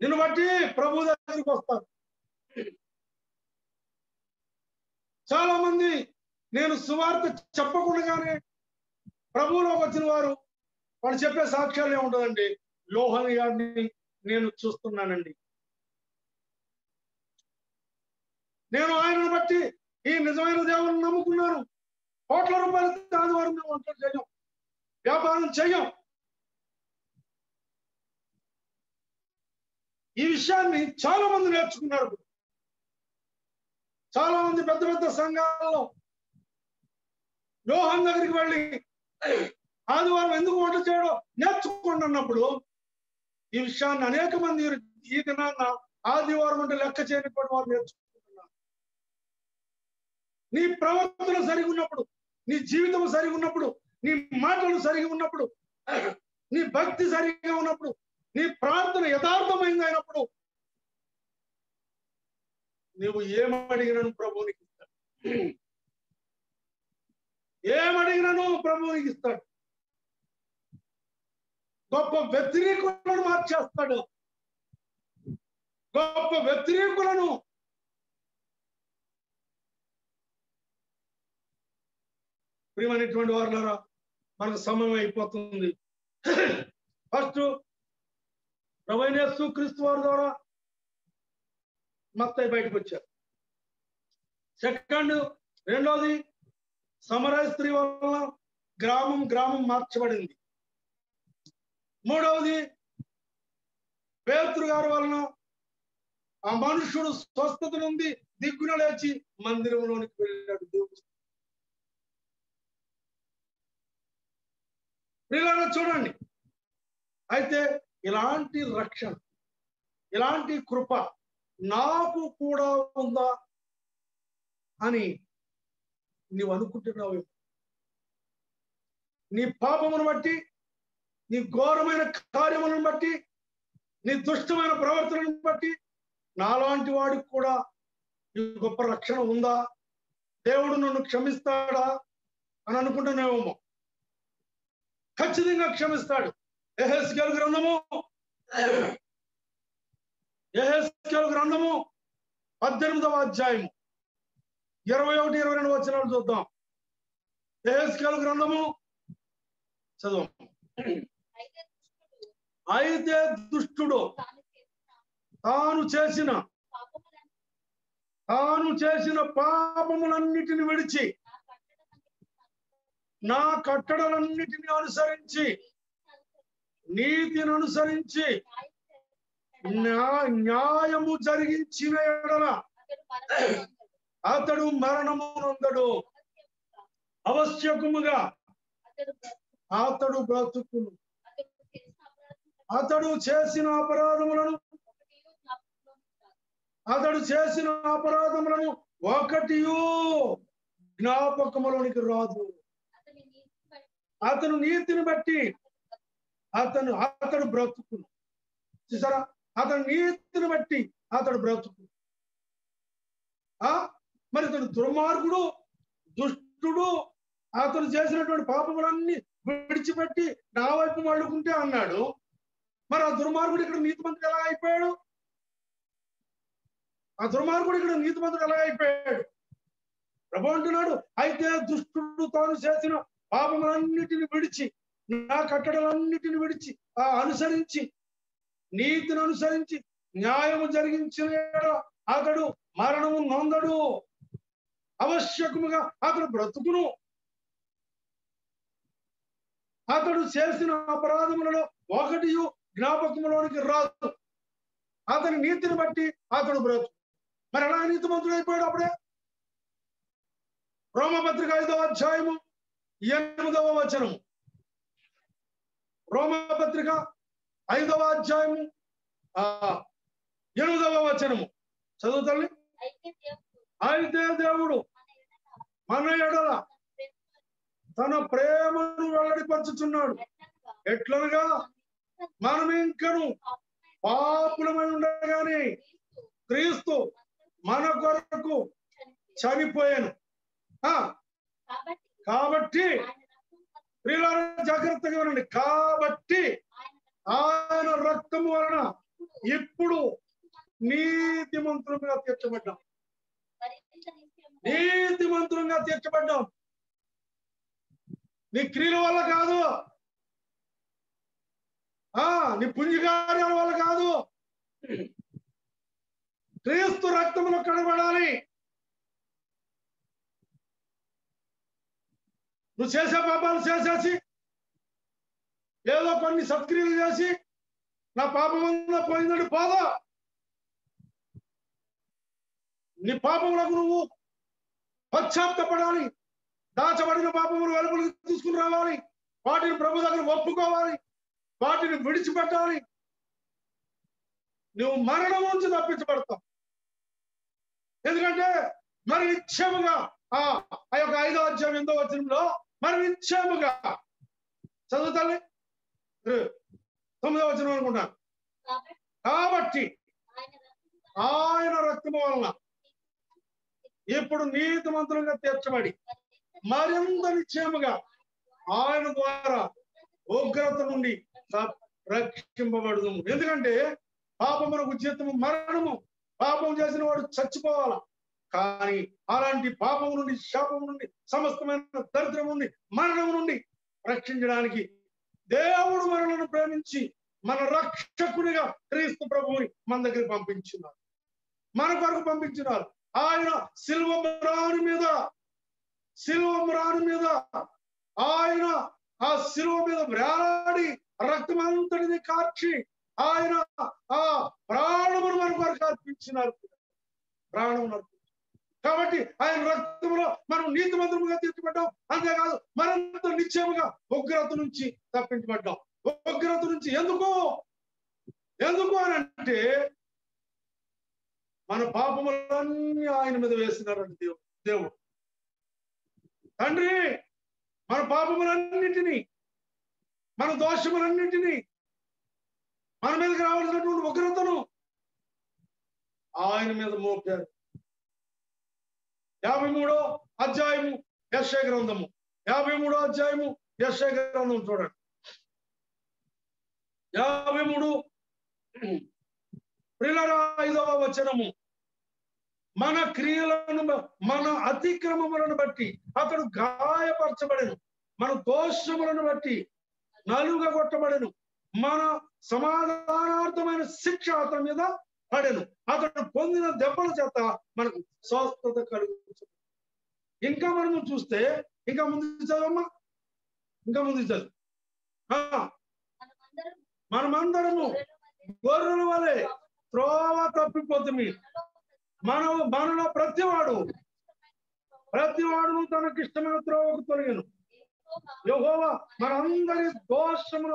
నిన్ను బట్టి ప్రభు దగ్గరికి వస్తారు. చాలా మంది నేను సువార్త చెప్పకుండానే ప్రభువులోకి వచ్చిన వారు వాళ్ళు చెప్పే సాక్ష్యాలు ఏముంటుందండి, లోహన్ గారిని నేను చూస్తున్నానండి, నేను ఆయనను బట్టి ఈ నిజమైన దేవుని నమ్ముకున్నాను, కోట్ల రూపాయలు ఆదివారం మేము వంటలు చేయం, వ్యాపారం చేయం. ఈ విషయాన్ని చాలా మంది నేర్చుకున్నారు. చాలా మంది పెద్ద పెద్ద సంఘాలలో యోహాన్ దగ్గరికి వెళ్ళి ఆదివారం ఎందుకు వంట చేయడం నేర్చుకోండి అన్నప్పుడు ఈ విషయాన్ని అనేక మంది ఈ దినాన్న ఆదివారం అంటే లెక్క చేయనిపడి వారు నేర్చుకుంటున్నారు. నీ ప్రవర్తన సరిగా ఉన్నప్పుడు, నీ జీవితం సరిగా ఉన్నప్పుడు, నీ మాటలు సరిగా ఉన్నప్పుడు, నీ భక్తి సరిగా ఉన్నప్పుడు, నీ ప్రార్థన యథార్థమైంది అయినప్పుడు నువ్వు ఏమడిగినను ప్రభువునికి ఇస్తాడు. ఏమడిగినను ప్రభువునికి ఇస్తాడు. గొప్ప వ్యతిరేకులను మార్చేస్తాడు. గొప్ప వ్యతిరేకులను ప్రియమైనటువంటి వారులారా, మనకు సమయం అయిపోతుంది. ఫస్ట్ ప్రభువైన యేసుక్రీస్తు వారి ద్వారా మత్తయి బయటకు వచ్చారు. సెకండ్, రెండోది సమరయ స్త్రీ వలన గ్రామం మార్చబడింది. మూడవది పేతురు గారి వలన ఆ మనుషుడు స్వస్థత నుండి దిగ్గున లేచి మందిరంలోనికి వెళ్ళాడు. దేవుడు ప్రియులారా చూడండి, అయితే ఇలాంటి రక్షణ, ఇలాంటి కృప నాకు కూడా ఉందా అని నీవు అనుకుంటున్నావు. నీ పాపమును బట్టి, నీ ఘోరమైన కార్యములను బట్టి, నీ దుష్టమైన ప్రవర్తనను బట్టి నాలాంటి వాడికి కూడా ఈ గొప్ప రక్షణ ఉందా, దేవుడు నన్ను క్షమిస్తాడా అని అనుకుంటున్నావేమో. ఖచ్చితంగా క్షమిస్తాడు. యెహెజ్కేలు గ్రంథము 18వ అధ్యాయము 21-22 వచనాలు చూద్దాం. యెహెజ్కేలు గ్రంథము చదువు. అయితే దుష్టుడు తాను చేసిన పాపములన్నిటిని విడిచి నా కట్టడలన్నిటిని అనుసరించి, నీతిని అనుసరించి న్యాయము జరిగించిన ఎడల అతడు మరణము నొందడు, అవశ్యకముగా అతడు బ్రతుకును. అతడు చేసిన అపరాధములను ఒకటియు జ్ఞాపకములోనికి రాదు. అతను నీతిని బట్టి అతడు బ్రతుకును. చూసారా, అతను నీతిని బట్టి అతడు బ్రతుకు. మరి అతను దుర్మార్గుడు, దుష్టుడు, అతను చేసినటువంటి పాపములన్నీ విడిచిపెట్టి నా వైపు మళ్ళుకుంటే అన్నాడు. మరి ఆ దుర్మార్గుడు ఇక్కడ నీతిమంతుడు ఎలా అయిపోయాడు? ప్రభు అంటున్నాడు, అయితే దుష్టుడు తాను చేసిన పాపములన్నిటిని విడిచి, నా కట్టడలన్నిటిని విడిచి అనుసరించి, నీతిని అనుసరించి న్యాయము జరిగించిన అతడు మరణము నొందడు, అవశ్యకముగా అతడు బ్రతుకును. అతడు చేసిన అపరాధములలో ఒకటి జ్ఞాపకములోనికి రాదు. అతని నీతిని బట్టి అతడు బ్రతుకు. మరి ఎలా నీతిమంతుడు అయిపోయాడు? అప్పుడే రోమపత్రిక 5వ అధ్యాయము 8వ వచనము. రోమపత్రిక 5వ అధ్యాయము 8వ వచనము చదువుతాను. అయితే దేవుడు మన ఎడల తన ప్రేమను వెల్లడిపరుచుచున్నాడు. ఎట్లనగా మనం ఇంకను పాపులమై ఉండగానే క్రీస్తు మన కొరకు చనిపోయాను. కాబట్టి ప్రియులారా జాగ్రత్తగా వినండి. కాబట్టి ఆయన రక్తము వలన ఇప్పుడు నీతిమంతులుగా తీర్చబడ్డాం. నీతిమంతులుగా తీర్చబడ్డాం. నీ క్రియల వల్ల కాదు, నీ పుణ్యకార్యాల వల్ల కాదు. క్రీస్తు రక్తములో కనబడాలి. నువ్వు చేసే పాపాలు చేసేసి ఏదో కొన్ని సత్క్రియలు చేసి నా పాపమంతా పోయిందని పోదా. నీ పాపములకు నువ్వు పశ్చాత్తపడాలి. దాచబడిన పాపములు వెలుపలికి తీసుకుని రావాలి. వాటిని ప్రభు దగ్గర ఒప్పుకోవాలి. వాటిని విడిచిపెట్టాలి. నువ్వు మరణం నుంచి తప్పించబడతావు. ఎందుకంటే మరి నిశ్చయముగా ఆ యొక్క 5వ అధ్యాయం 8వ వచనంలో మరి నిశ్చయముగా చదువుతాలి 9వ వచనం అనుకుంటాను. కాబట్టి ఆయన రక్తము వలన ఇప్పుడు నీతిమంతులుగా తీర్చబడి మరింత నిశ్చయముగా ఆయన ద్వారా ఉగ్రత నుండి రక్షింపబడదు. ఎందుకంటే పాపమునకు జీతము మరణము. పాపం చేసిన వాడు చచ్చిపోవాల. కానీ అలాంటి పాపము నుండి, శాపము నుండి, సమస్తమైన దరిద్రం నుండి, మరణం నుండి రక్షించడానికి దేవుడు మనలను ప్రేమించి మన రక్షకునిగా క్రీస్తు ప్రభువుని మన దగ్గరికి పంపించున్నారు. మన కొరకు పంపించినారు. ఆయన సిలువ మ్రాను మీద ఆయన ఆ సిలువ మీద వేలాడి రక్తమంతటిని కార్చి ఆయన ఆ ప్రాణమును మన కొరకు అర్పించినారు. ప్రాణమును. కాబట్టి ఆయన రక్తంలో మనం నీతిమంతులుగా తీర్చబడ్డాం. అంతేకాదు మరింత నిశ్చయముగా ఉగ్రత నుంచి తప్పించబడ్డాం. ఉగ్రత నుంచి ఎందుకు అని అంటే మన పాపములన్నీ ఆయన మీద వేసినారండి దేవుడు. తండ్రి మన పాపములన్నిటినీ, మన దోషములన్నిటినీ, మన మీదకి రావాల్సినటువంటి ఉగ్రతను ఆయన మీద మోపారు. 53వ అధ్యాయము యెషయా గ్రంథము 53వ అధ్యాయము యెషయా గ్రంథం చూడండి. 53 5వ వచనము. మన క్రియలను, మన అతిక్రమములను బట్టి అతడు గాయపరచబడెను, మన దోషములను బట్టి నలుగగొట్టబడెను, మన సమాధానార్థమైన శిక్ష అతని మీద పడెను, అతడు పొందిన దెబ్బల చేత మనకు స్వస్థత కలుగుతుంది. ఇంకా మనము చూస్తే ఇంకా ముందు చదవమ్మా, ఇంకా ముందు చదువు. మనమందరము గొర్రెల వలె త్రోవ తప్పిపోతుంది. మనలో ప్రతివాడును తనకిష్టమైన త్రోవకు తొలగను. యెహోవా మనందరి దోషమును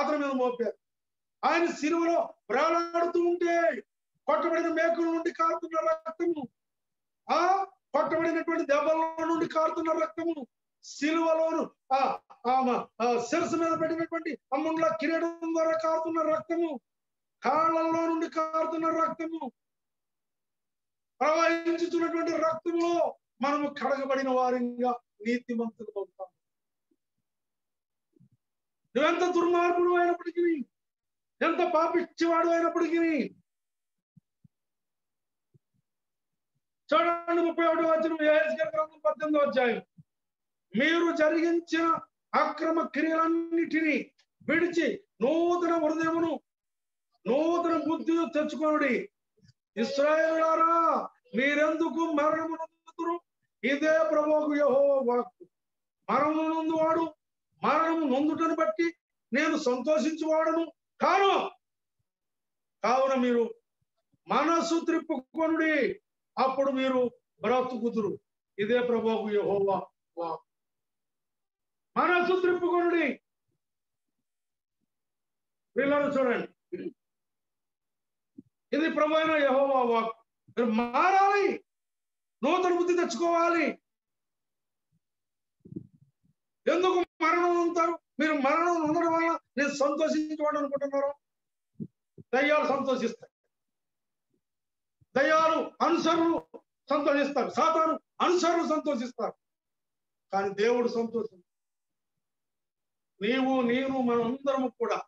అతని మీద మోపారు. ఆయన సిలువలో వేలాడుతూ ఉంటే కొట్టబడిన మేకుల నుండి కారుతున్న రక్తము, కొట్టబడినటువంటి దెబ్బల నుండి కారుతున్న రక్తము, సిలువలోను శిరస్సు మీద పెట్టినటువంటి అమ్ముండ్ల కిరీటం ద్వారా కారుతున్న రక్తము, కాళ్ళల్లో నుండి కారుతున్న రక్తము, ప్రవహించుతున్నటువంటి రక్తంలో మనము కడగబడిన వారిగా నీతిమంతులు అవుతాం. నువ్వెంత దుర్మార్గుడు అయినప్పటికీ, ఎంత పాపిష్టివాడు అయినప్పటికీ, చూడండి 31వ వచనం యెహెజ్కేలు గ్రంథం 18వ అధ్యాయం. మీరు జరిగించిన అక్రమ క్రియలన్నిటినీ విడిచి నూతన హృదయమును, నూతన బుద్ధిని తెచ్చుకోనుడి. ఇశ్రాయేలులారా, మీరెందుకు మరణము నొందుతురు? ఇదే ప్రభువుకు యెహోవా వాక్కు. మరణము నొందువాడు మరణము నొందుటను బట్టి నేను సంతోషించువాడను కావున మీరు మనసు త్రిప్పుకొనుడి, అప్పుడు మీరు బ్రతుకుదురు. ఇదే ప్రభువుకు యెహోవా వాక్కు. మనసు త్రిప్పుకొనుడి. పిల్లలు చూడండి, ఇది ప్రభు అయిన యెహోవా వాక్కు. మీరు మారాలి, నూతన బుద్ధి తెచ్చుకోవాలి. ఎందుకు మరణం ఉంటారు? మీరు మరణం ఉండడం వల్ల నేను సంతోషించుకోండి అనుకుంటున్నారు. దయ్యాలు సంతోషిస్తాయి. దయ్యాలు అనుసరులు సంతోషిస్తారు, సాతాను అనుసరులు సంతోషిస్తారు, కానీ దేవుడు సంతోషం. నీవు నేను మనందరము కూడా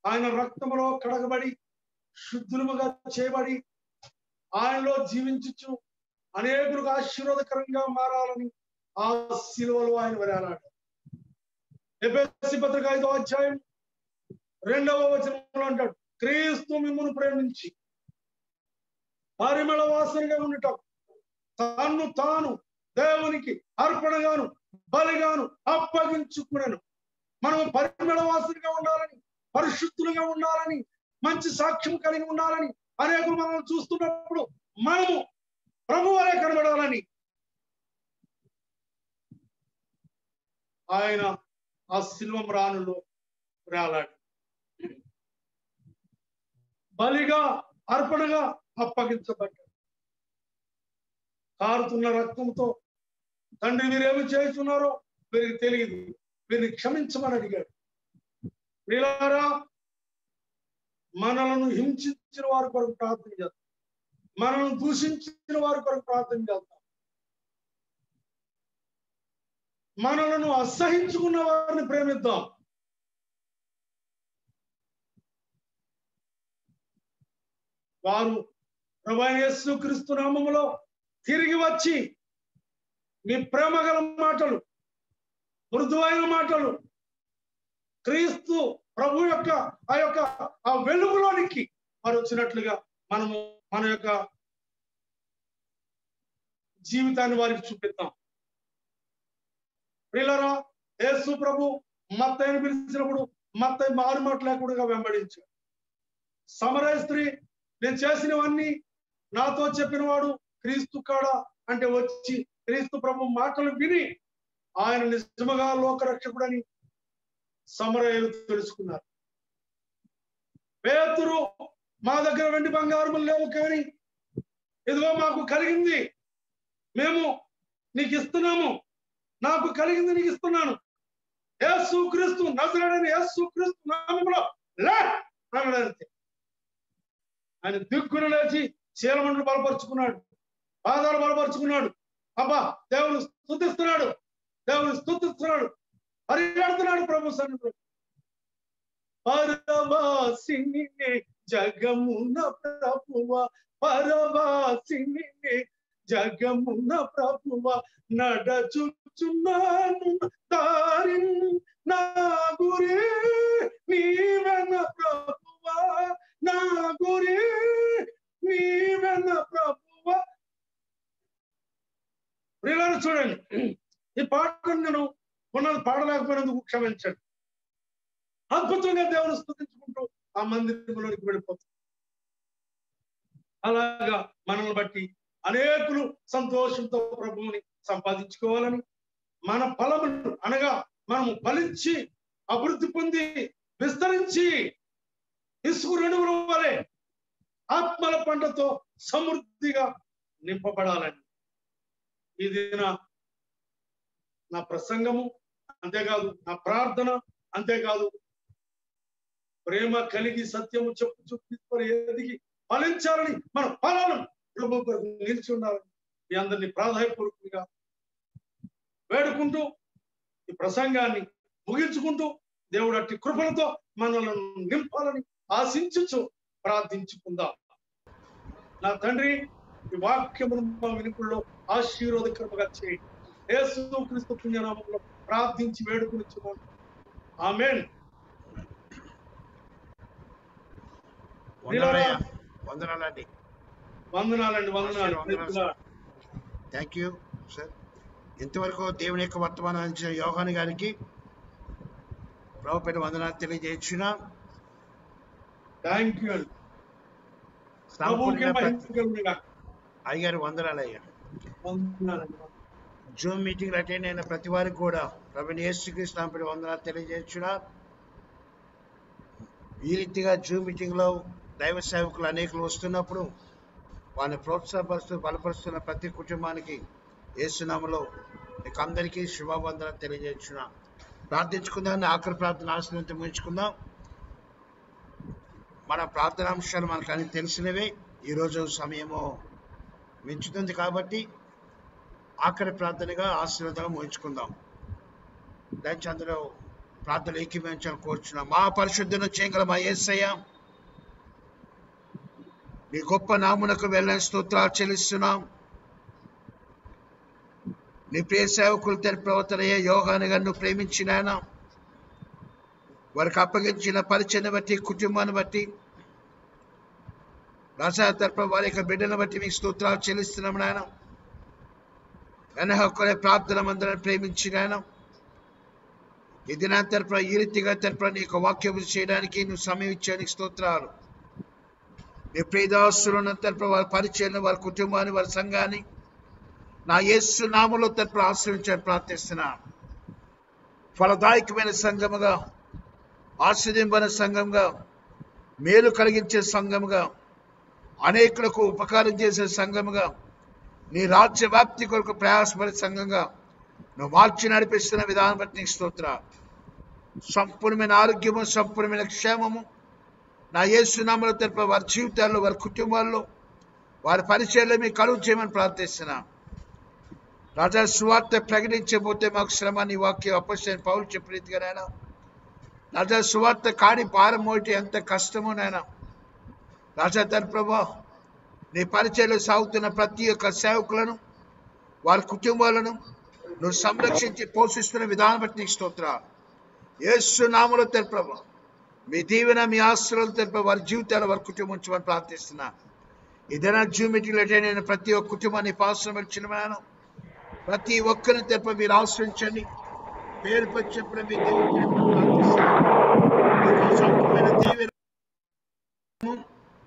ఆయన రక్తములో కడగబడి శుద్ధులుగా చేయబడి ఆయనలో జీవించు అనేకులకు ఆశీర్వాదకరంగా మారాలని ఆ శిలువలో ఆయన వేలాడు. ఎఫెసీ పత్రిక 5వ అధ్యాయం 2వ వచనంలో అంటాడు, క్రీస్తు మిమ్మును ప్రేమించి పరిమళ వాసనగా ఉండటం తన్ను తాను దేవునికి అర్పణగాను బలిగాను అప్పగించుకున్నాను. మనం పరిమళ వాసనగా ఉండాలని, పరిశుద్ధులుగా ఉండాలని, మంచి సాక్ష్యం కలిగి ఉండాలని, అనేకులు మనం చూస్తున్నప్పుడు మనము ప్రభువులే కనబడాలని ఆయన ఆ శిల్వం రాణులో రాలాడు. బలిగా అర్పణగా అప్పగించబడ్డాడు. కారుతున్న రక్తంతో తండ్రి వీరేమి చేస్తున్నారో వీరికి తెలియదు, వీరిని క్షమించమని అడిగాడు. వీళ్ళారా, మనలను హింసించిన వారి కొరకు ప్రార్థన చేద్దాం, మనల్ని దూషించిన వారి కొరకు ప్రార్థన చేద్దాం, మనలను అసహించుకున్న వారిని ప్రేమిద్దాం. వారు ప్రభువైన యేసుక్రీస్తు నామములో తిరిగి వచ్చి మీ ప్రేమ గల మాటలు, మృదువైన మాటలు, క్రీస్తు ప్రభు యొక్క ఆ వెలుగులోనికి వారు వచ్చినట్లుగా మనము మన యొక్క జీవితాన్ని వారికి చూపిద్దాం. ప్రియులారా, యేసు ప్రభు మత్తయిని పిలిచినప్పుడు మత్తయి మారు మాట లేకుండా వెంబడించాడు. సమరయ స్త్రీ, నేను చేసినవన్నీ నాతో చెప్పినవాడు క్రీస్తు కాడా అంటే వచ్చి క్రీస్తు ప్రభు మాటలు విని ఆయన నిజముగా లోకరక్షకుడని సమరయులు తెలుసుకున్నారు. పేతురు, మా దగ్గర వెండి బంగారములు లేవు, కానీ ఇదిగో మాకు కలిగింది, మేము నీకు ఇస్తున్నాము, నాకు కలిగింది నీకు ఇస్తున్నాను, యేసుక్రీస్తు నజరేయుడైన యేసుక్రీస్తు నామములో లే అన్నాడంతే. ఆయన దిక్కున లేచి చీలమండలు బలపరుచుకున్నాడు, పాదాలు బలపరుచుకున్నాడు. అబ్బా, దేవుని స్తుతిస్తున్నాడు, దేవుని స్తుతిస్తున్నాడు, పరిగెడుతున్నాడు ప్రభు సన్నిధిలో. పరవాసిని జగమున ప్రభువ, పరవాసిని జగమున ప్రభువ, నడచుచున్నాను దారి నా గురి నీవెన ప్రభువ, నా గురి నీవెన ప్రభువ. ప్రియులారా, చూడండి, ఈ పాటను నేను ఉన్నది పాడలేకపోయినందుకు క్షమించండి. అద్భుతంగా దేవుని స్తుతించుకుంటూ ఆ మందిరంలోనికి వెళ్ళిపోతుంది. అలాగా మనల్ని బట్టి అనేకులు సంతోషంతో ప్రభువుని సంపాదించుకోవాలని, మన ఫలములు అనగా మనము ఫలించి అభివృద్ధి పొంది విస్తరించి ఇసుక రేణువుల వలె ఆత్మల పంటతో సమృద్ధిగా నింపబడాలని ఇది నా ప్రసంగము, అంతేకాదు నా ప్రార్థన, అంతేకాదు ప్రేమ కలిగి సత్యము చెప్పు ఎదిగి ఫలించాలని, మన ఫలాలను ప్రభు కొరకు నిలిచి ఉండాలని మీ అందరినీ ప్రాధాన్యపూర్వకంగా వేడుకుంటూ ఈ ప్రసంగాన్ని ముగించుకుంటూ దేవుడు అట్టి కృపలతో మనల్ని నింపాలని ఆశించుచు ప్రార్థించుకుందాం. నా తండ్రి, ఈ వాక్యమును మా వినుపుల్లో ఆశీర్వాదకరముగా చేయండి. యేసుక్రీస్తు పుణ్యనామములో ప్రార్థించి వేడుకొనుచున్నాను. ఆమేన్. వందనాలండి. Thank you sir. ఇంతవరకు దేవుని యొక్క వర్తమానం అందించిన యోహాను గారికి ప్రభుపేట వందనాలు తెలియజేసిన. థ్యాంక్ యూ అయ్యారు. వందనాలు అయ్యా. జూమ్ మీటింగ్ అటెండ్ అయిన ప్రతి వారికి కూడా ప్రభువైన యేసుక్రీస్తు నామములో వందనాలు తెలియజేసిన. ఈ రీతిగా జూమ్ మీటింగ్ లో దైవ సేవకులు అనేకులు వస్తున్నప్పుడు వారిని ప్రోత్సాహపరుస్తూ బలపరుస్తున్న ప్రతి కుటుంబానికి యేసు నామములో మీకు అందరికీ శుభవందనాలు తెలియజేస్తున్నా. ప్రార్థించుకుందాం. ఆఖరి ప్రార్థన ఆశీర్వాదంతో ముగించుకుందాం. మన ప్రార్థనాంశాలు మనకు అన్ని తెలిసినవే. ఈరోజు సమయము మించుతుంది కాబట్టి ఆఖరి ప్రార్థనగా ఆశీర్వాదం ఉంచుకుందాం. దయచేసి అందులో ప్రార్థన ఏకీభవించాలని కోరుచున్నాం. మా పరిశుద్ధులను చేయగల మా యేసయ్య, నీ గొప్ప నామునకు వెళ్ళని స్తోత్రాలు చెల్లిస్తున్నాం. నీ ప్రియ సేవకులు తెర ప్రవర్తనయ్యే యోగాన్ని గారు నువ్వు ప్రేమించిన ఆయన, వారికి అప్పగించిన పరిచయను బట్టి, కుటుంబాన్ని బట్టి, రాజా తరపు వారి యొక్క బిడ్డను బట్టి మీకు స్తోత్రాలు చెల్లిస్తున్నాం నాయన. వెనహొక్కడే ప్రార్థన మందిరాన్ని ప్రేమించిన ఆయన, ఈ దినాన్ని తరపున ఈ రీతిగా తరపున నీ యొక్క వాక్యం చేయడానికి నువ్వు సమయం ఇచ్చానికి స్తోత్రాలు. నీ ప్రియదాసులను తరపున వారి పరిచయను, వారి కుటుంబాన్ని, వారి సంఘాన్ని నా యేసు నామములో తరపున ఆశ్రయించాలని ప్రార్థిస్తున్నా. ఫలదాయకమైన సంఘముగా, ఆశ్రయింపబడిన సంఘంగా, మేలు కలిగించే సంఘముగా, అనేకులకు ఉపకారం చేసే సంఘముగా, నీ రాజ్య వ్యాప్తి కొరకు ప్రయాసపడే సంఘంగా నువ్వు మార్చి నడిపిస్తున్న విధానం బట్టి నీకు స్తోత్రాలు. సంపూర్ణమైన ఆరోగ్యము, సంపూర్ణమైన క్షేమము నా యేసు నామములో తరపున వారి జీవితాల్లో, వారి కుటుంబాల్లో, వారి పరిచయాల్లో మీకు కలుగు చేయమని ప్రార్థిస్తున్నా. రాజా సువార్త ప్రకటించబోతే మాకు శ్రమ, నీ వాక్యం అపొస్తలుడైన పౌలు చెప్పిన రీతిగా నాయన. రాజా సువార్త కాడి భారం మోయటం ఎంత కష్టమో నాయన. రాజా ప్రభా, నీ పరిచయలో సాగుతున్న ప్రతి ఒక్క సేవకులను, వారి కుటుంబాలను నువ్వు సంరక్షించి పోషిస్తున్న విధానం బట్టి నీకు స్తోత్రాలు. యేసు నామములో ప్రభా, మీ దీవెన, మీ ఆశీర్వాదాలు తరపున వారి జీవితాలు, వారి కుటుంబం ఉంచమని ప్రార్థిస్తున్నా. ఇదేనా జూమ్ మీటింగ్లో అటెండ్ అయిన ప్రతి ఒక్క కుటుంబాన్ని పాశ్రం ఇచ్చిన ప్రతి ఒక్కరిని తరపున మీరు ఆశ్రయించండి. పేరు చెప్పిన మీ సంపూర్ణమైన దీవెన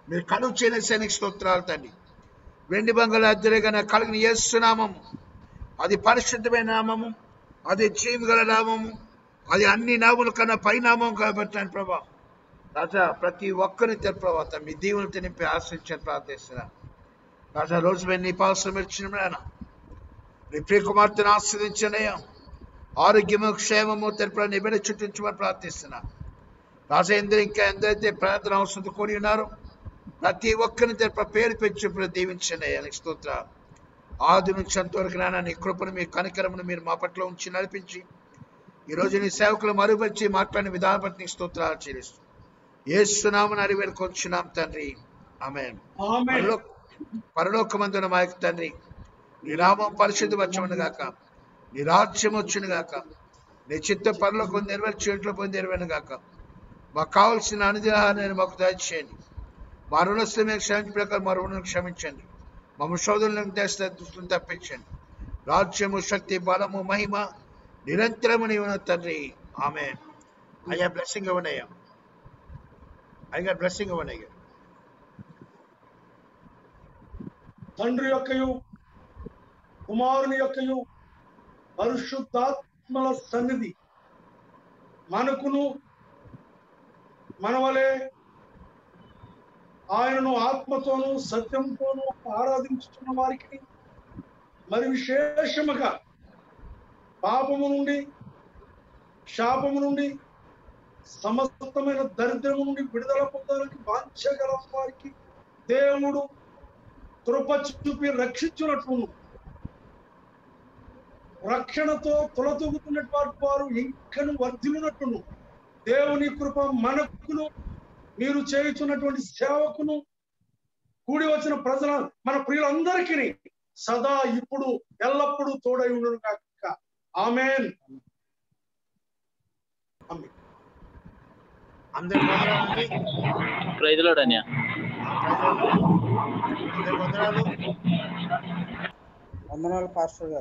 మీరు కలుగు చేయని స్తోత్రాలు తండ్రి. వెండి బంగాళ అద్దెలుగా కలిగిన యేసు నామము అది పరిశుద్ధమైన నామము, అది జీవం గల నామము, అది అన్ని నామముల కన్నా పైనామం కాబట్టి ప్రభా. రాజా ప్రతి ఒక్కరిని ప్రభా మీ దీవులతో నింపి ఆశ్రయించని ప్రార్థిస్తున్నా. రాజా రోజు మీద నీ పాశ్రం ఇచ్చిన నీ ప్రియ కుమార్తెను ఆశ్రయించనయ్యా. ఆరోగ్యము, క్షేమము తెరప నీ బిడ్డ చుట్టించమని ప్రార్థిస్తున్నా. రాజా ఇంకా ఎందరైతే ప్రార్థన అవసరంతో కూడి ఉన్నారో ప్రతి ఒక్కరిని తెరప పేరు పెంచి దీవించనయ్యా. నీకు స్తోత్రాలు. ఆది నుంచి అంతవరకు నాన్న నీ కృపను, మీ కనికరమును మీరు మా పట్ల ఉంచి నడిపించి ఈరోజు నీ సేవకులు మరుగుపరిచి మాట్లాడిన విధానం బట్టి నీకు స్తోత్రాలు చెల్లిస్తూ యేసు నామమున అడిగి వేడుకొంచున్నాం తండ్రి. ఆమేన్. పరలోకమందున మా యొక్క తండ్రి, నీ నామం పరిశుద్ధపరచబడును గాక, నీ రాజ్యం వచ్చును గాక, నీ చిత్త పరలోకం నెరవేర్చి ఇంట్లో పోయి నెరవేరును గాక. మాకు కావలసిన అనుగ్రహాన్ని మాకు దయచేయండి. మా రుణస్థులను క్షమించిన ప్రకారం మా రుణాలను క్షమించండి. మమ్మ శోధనలను తెస్తే దుస్తులను తప్పించండి. రాజ్యము, శక్తి, బలము, మహిమ నిరంతరము నీవు తండ్రి. ఆమేన్. అయ్యా బ్లెస్సింగ్ ఇవ్వండి. అయ్యా బ్లెస్సింగ్ ఇవ్వండి. అయ్యా తండ్రి యొక్కయు కుమారుని యొక్కయు పరిశుద్ధాత్మల సన్నిధి మనకును మనవలే ఆయనను ఆత్మతోనూ సత్యంతోనూ ఆరాధించుతున్న వారికి మరి విశేషముగా పాపము నుండి, శాపము నుండి, సమస్తమైన దరిద్రము నుండి విడుదల పొందడానికి వాంఛగల వారికి దేవుడు కృప చూపి రక్షించున్నట్లు, రక్షణతో తొలతూగుతున్నటువంటి వారు ఇంకను వర్ధిల్లునట్టును దేవుని కృప మనకును, మీరు చేయుచున్నటువంటి సేవకును, కూడి వచ్చిన ప్రజల మన ప్రియులందరికీ సదా ఇప్పుడు ఎల్లప్పుడూ తోడై ఉండును గాక. ఆమేన్. అందరి వందనాలు పాస్టర్ గారు.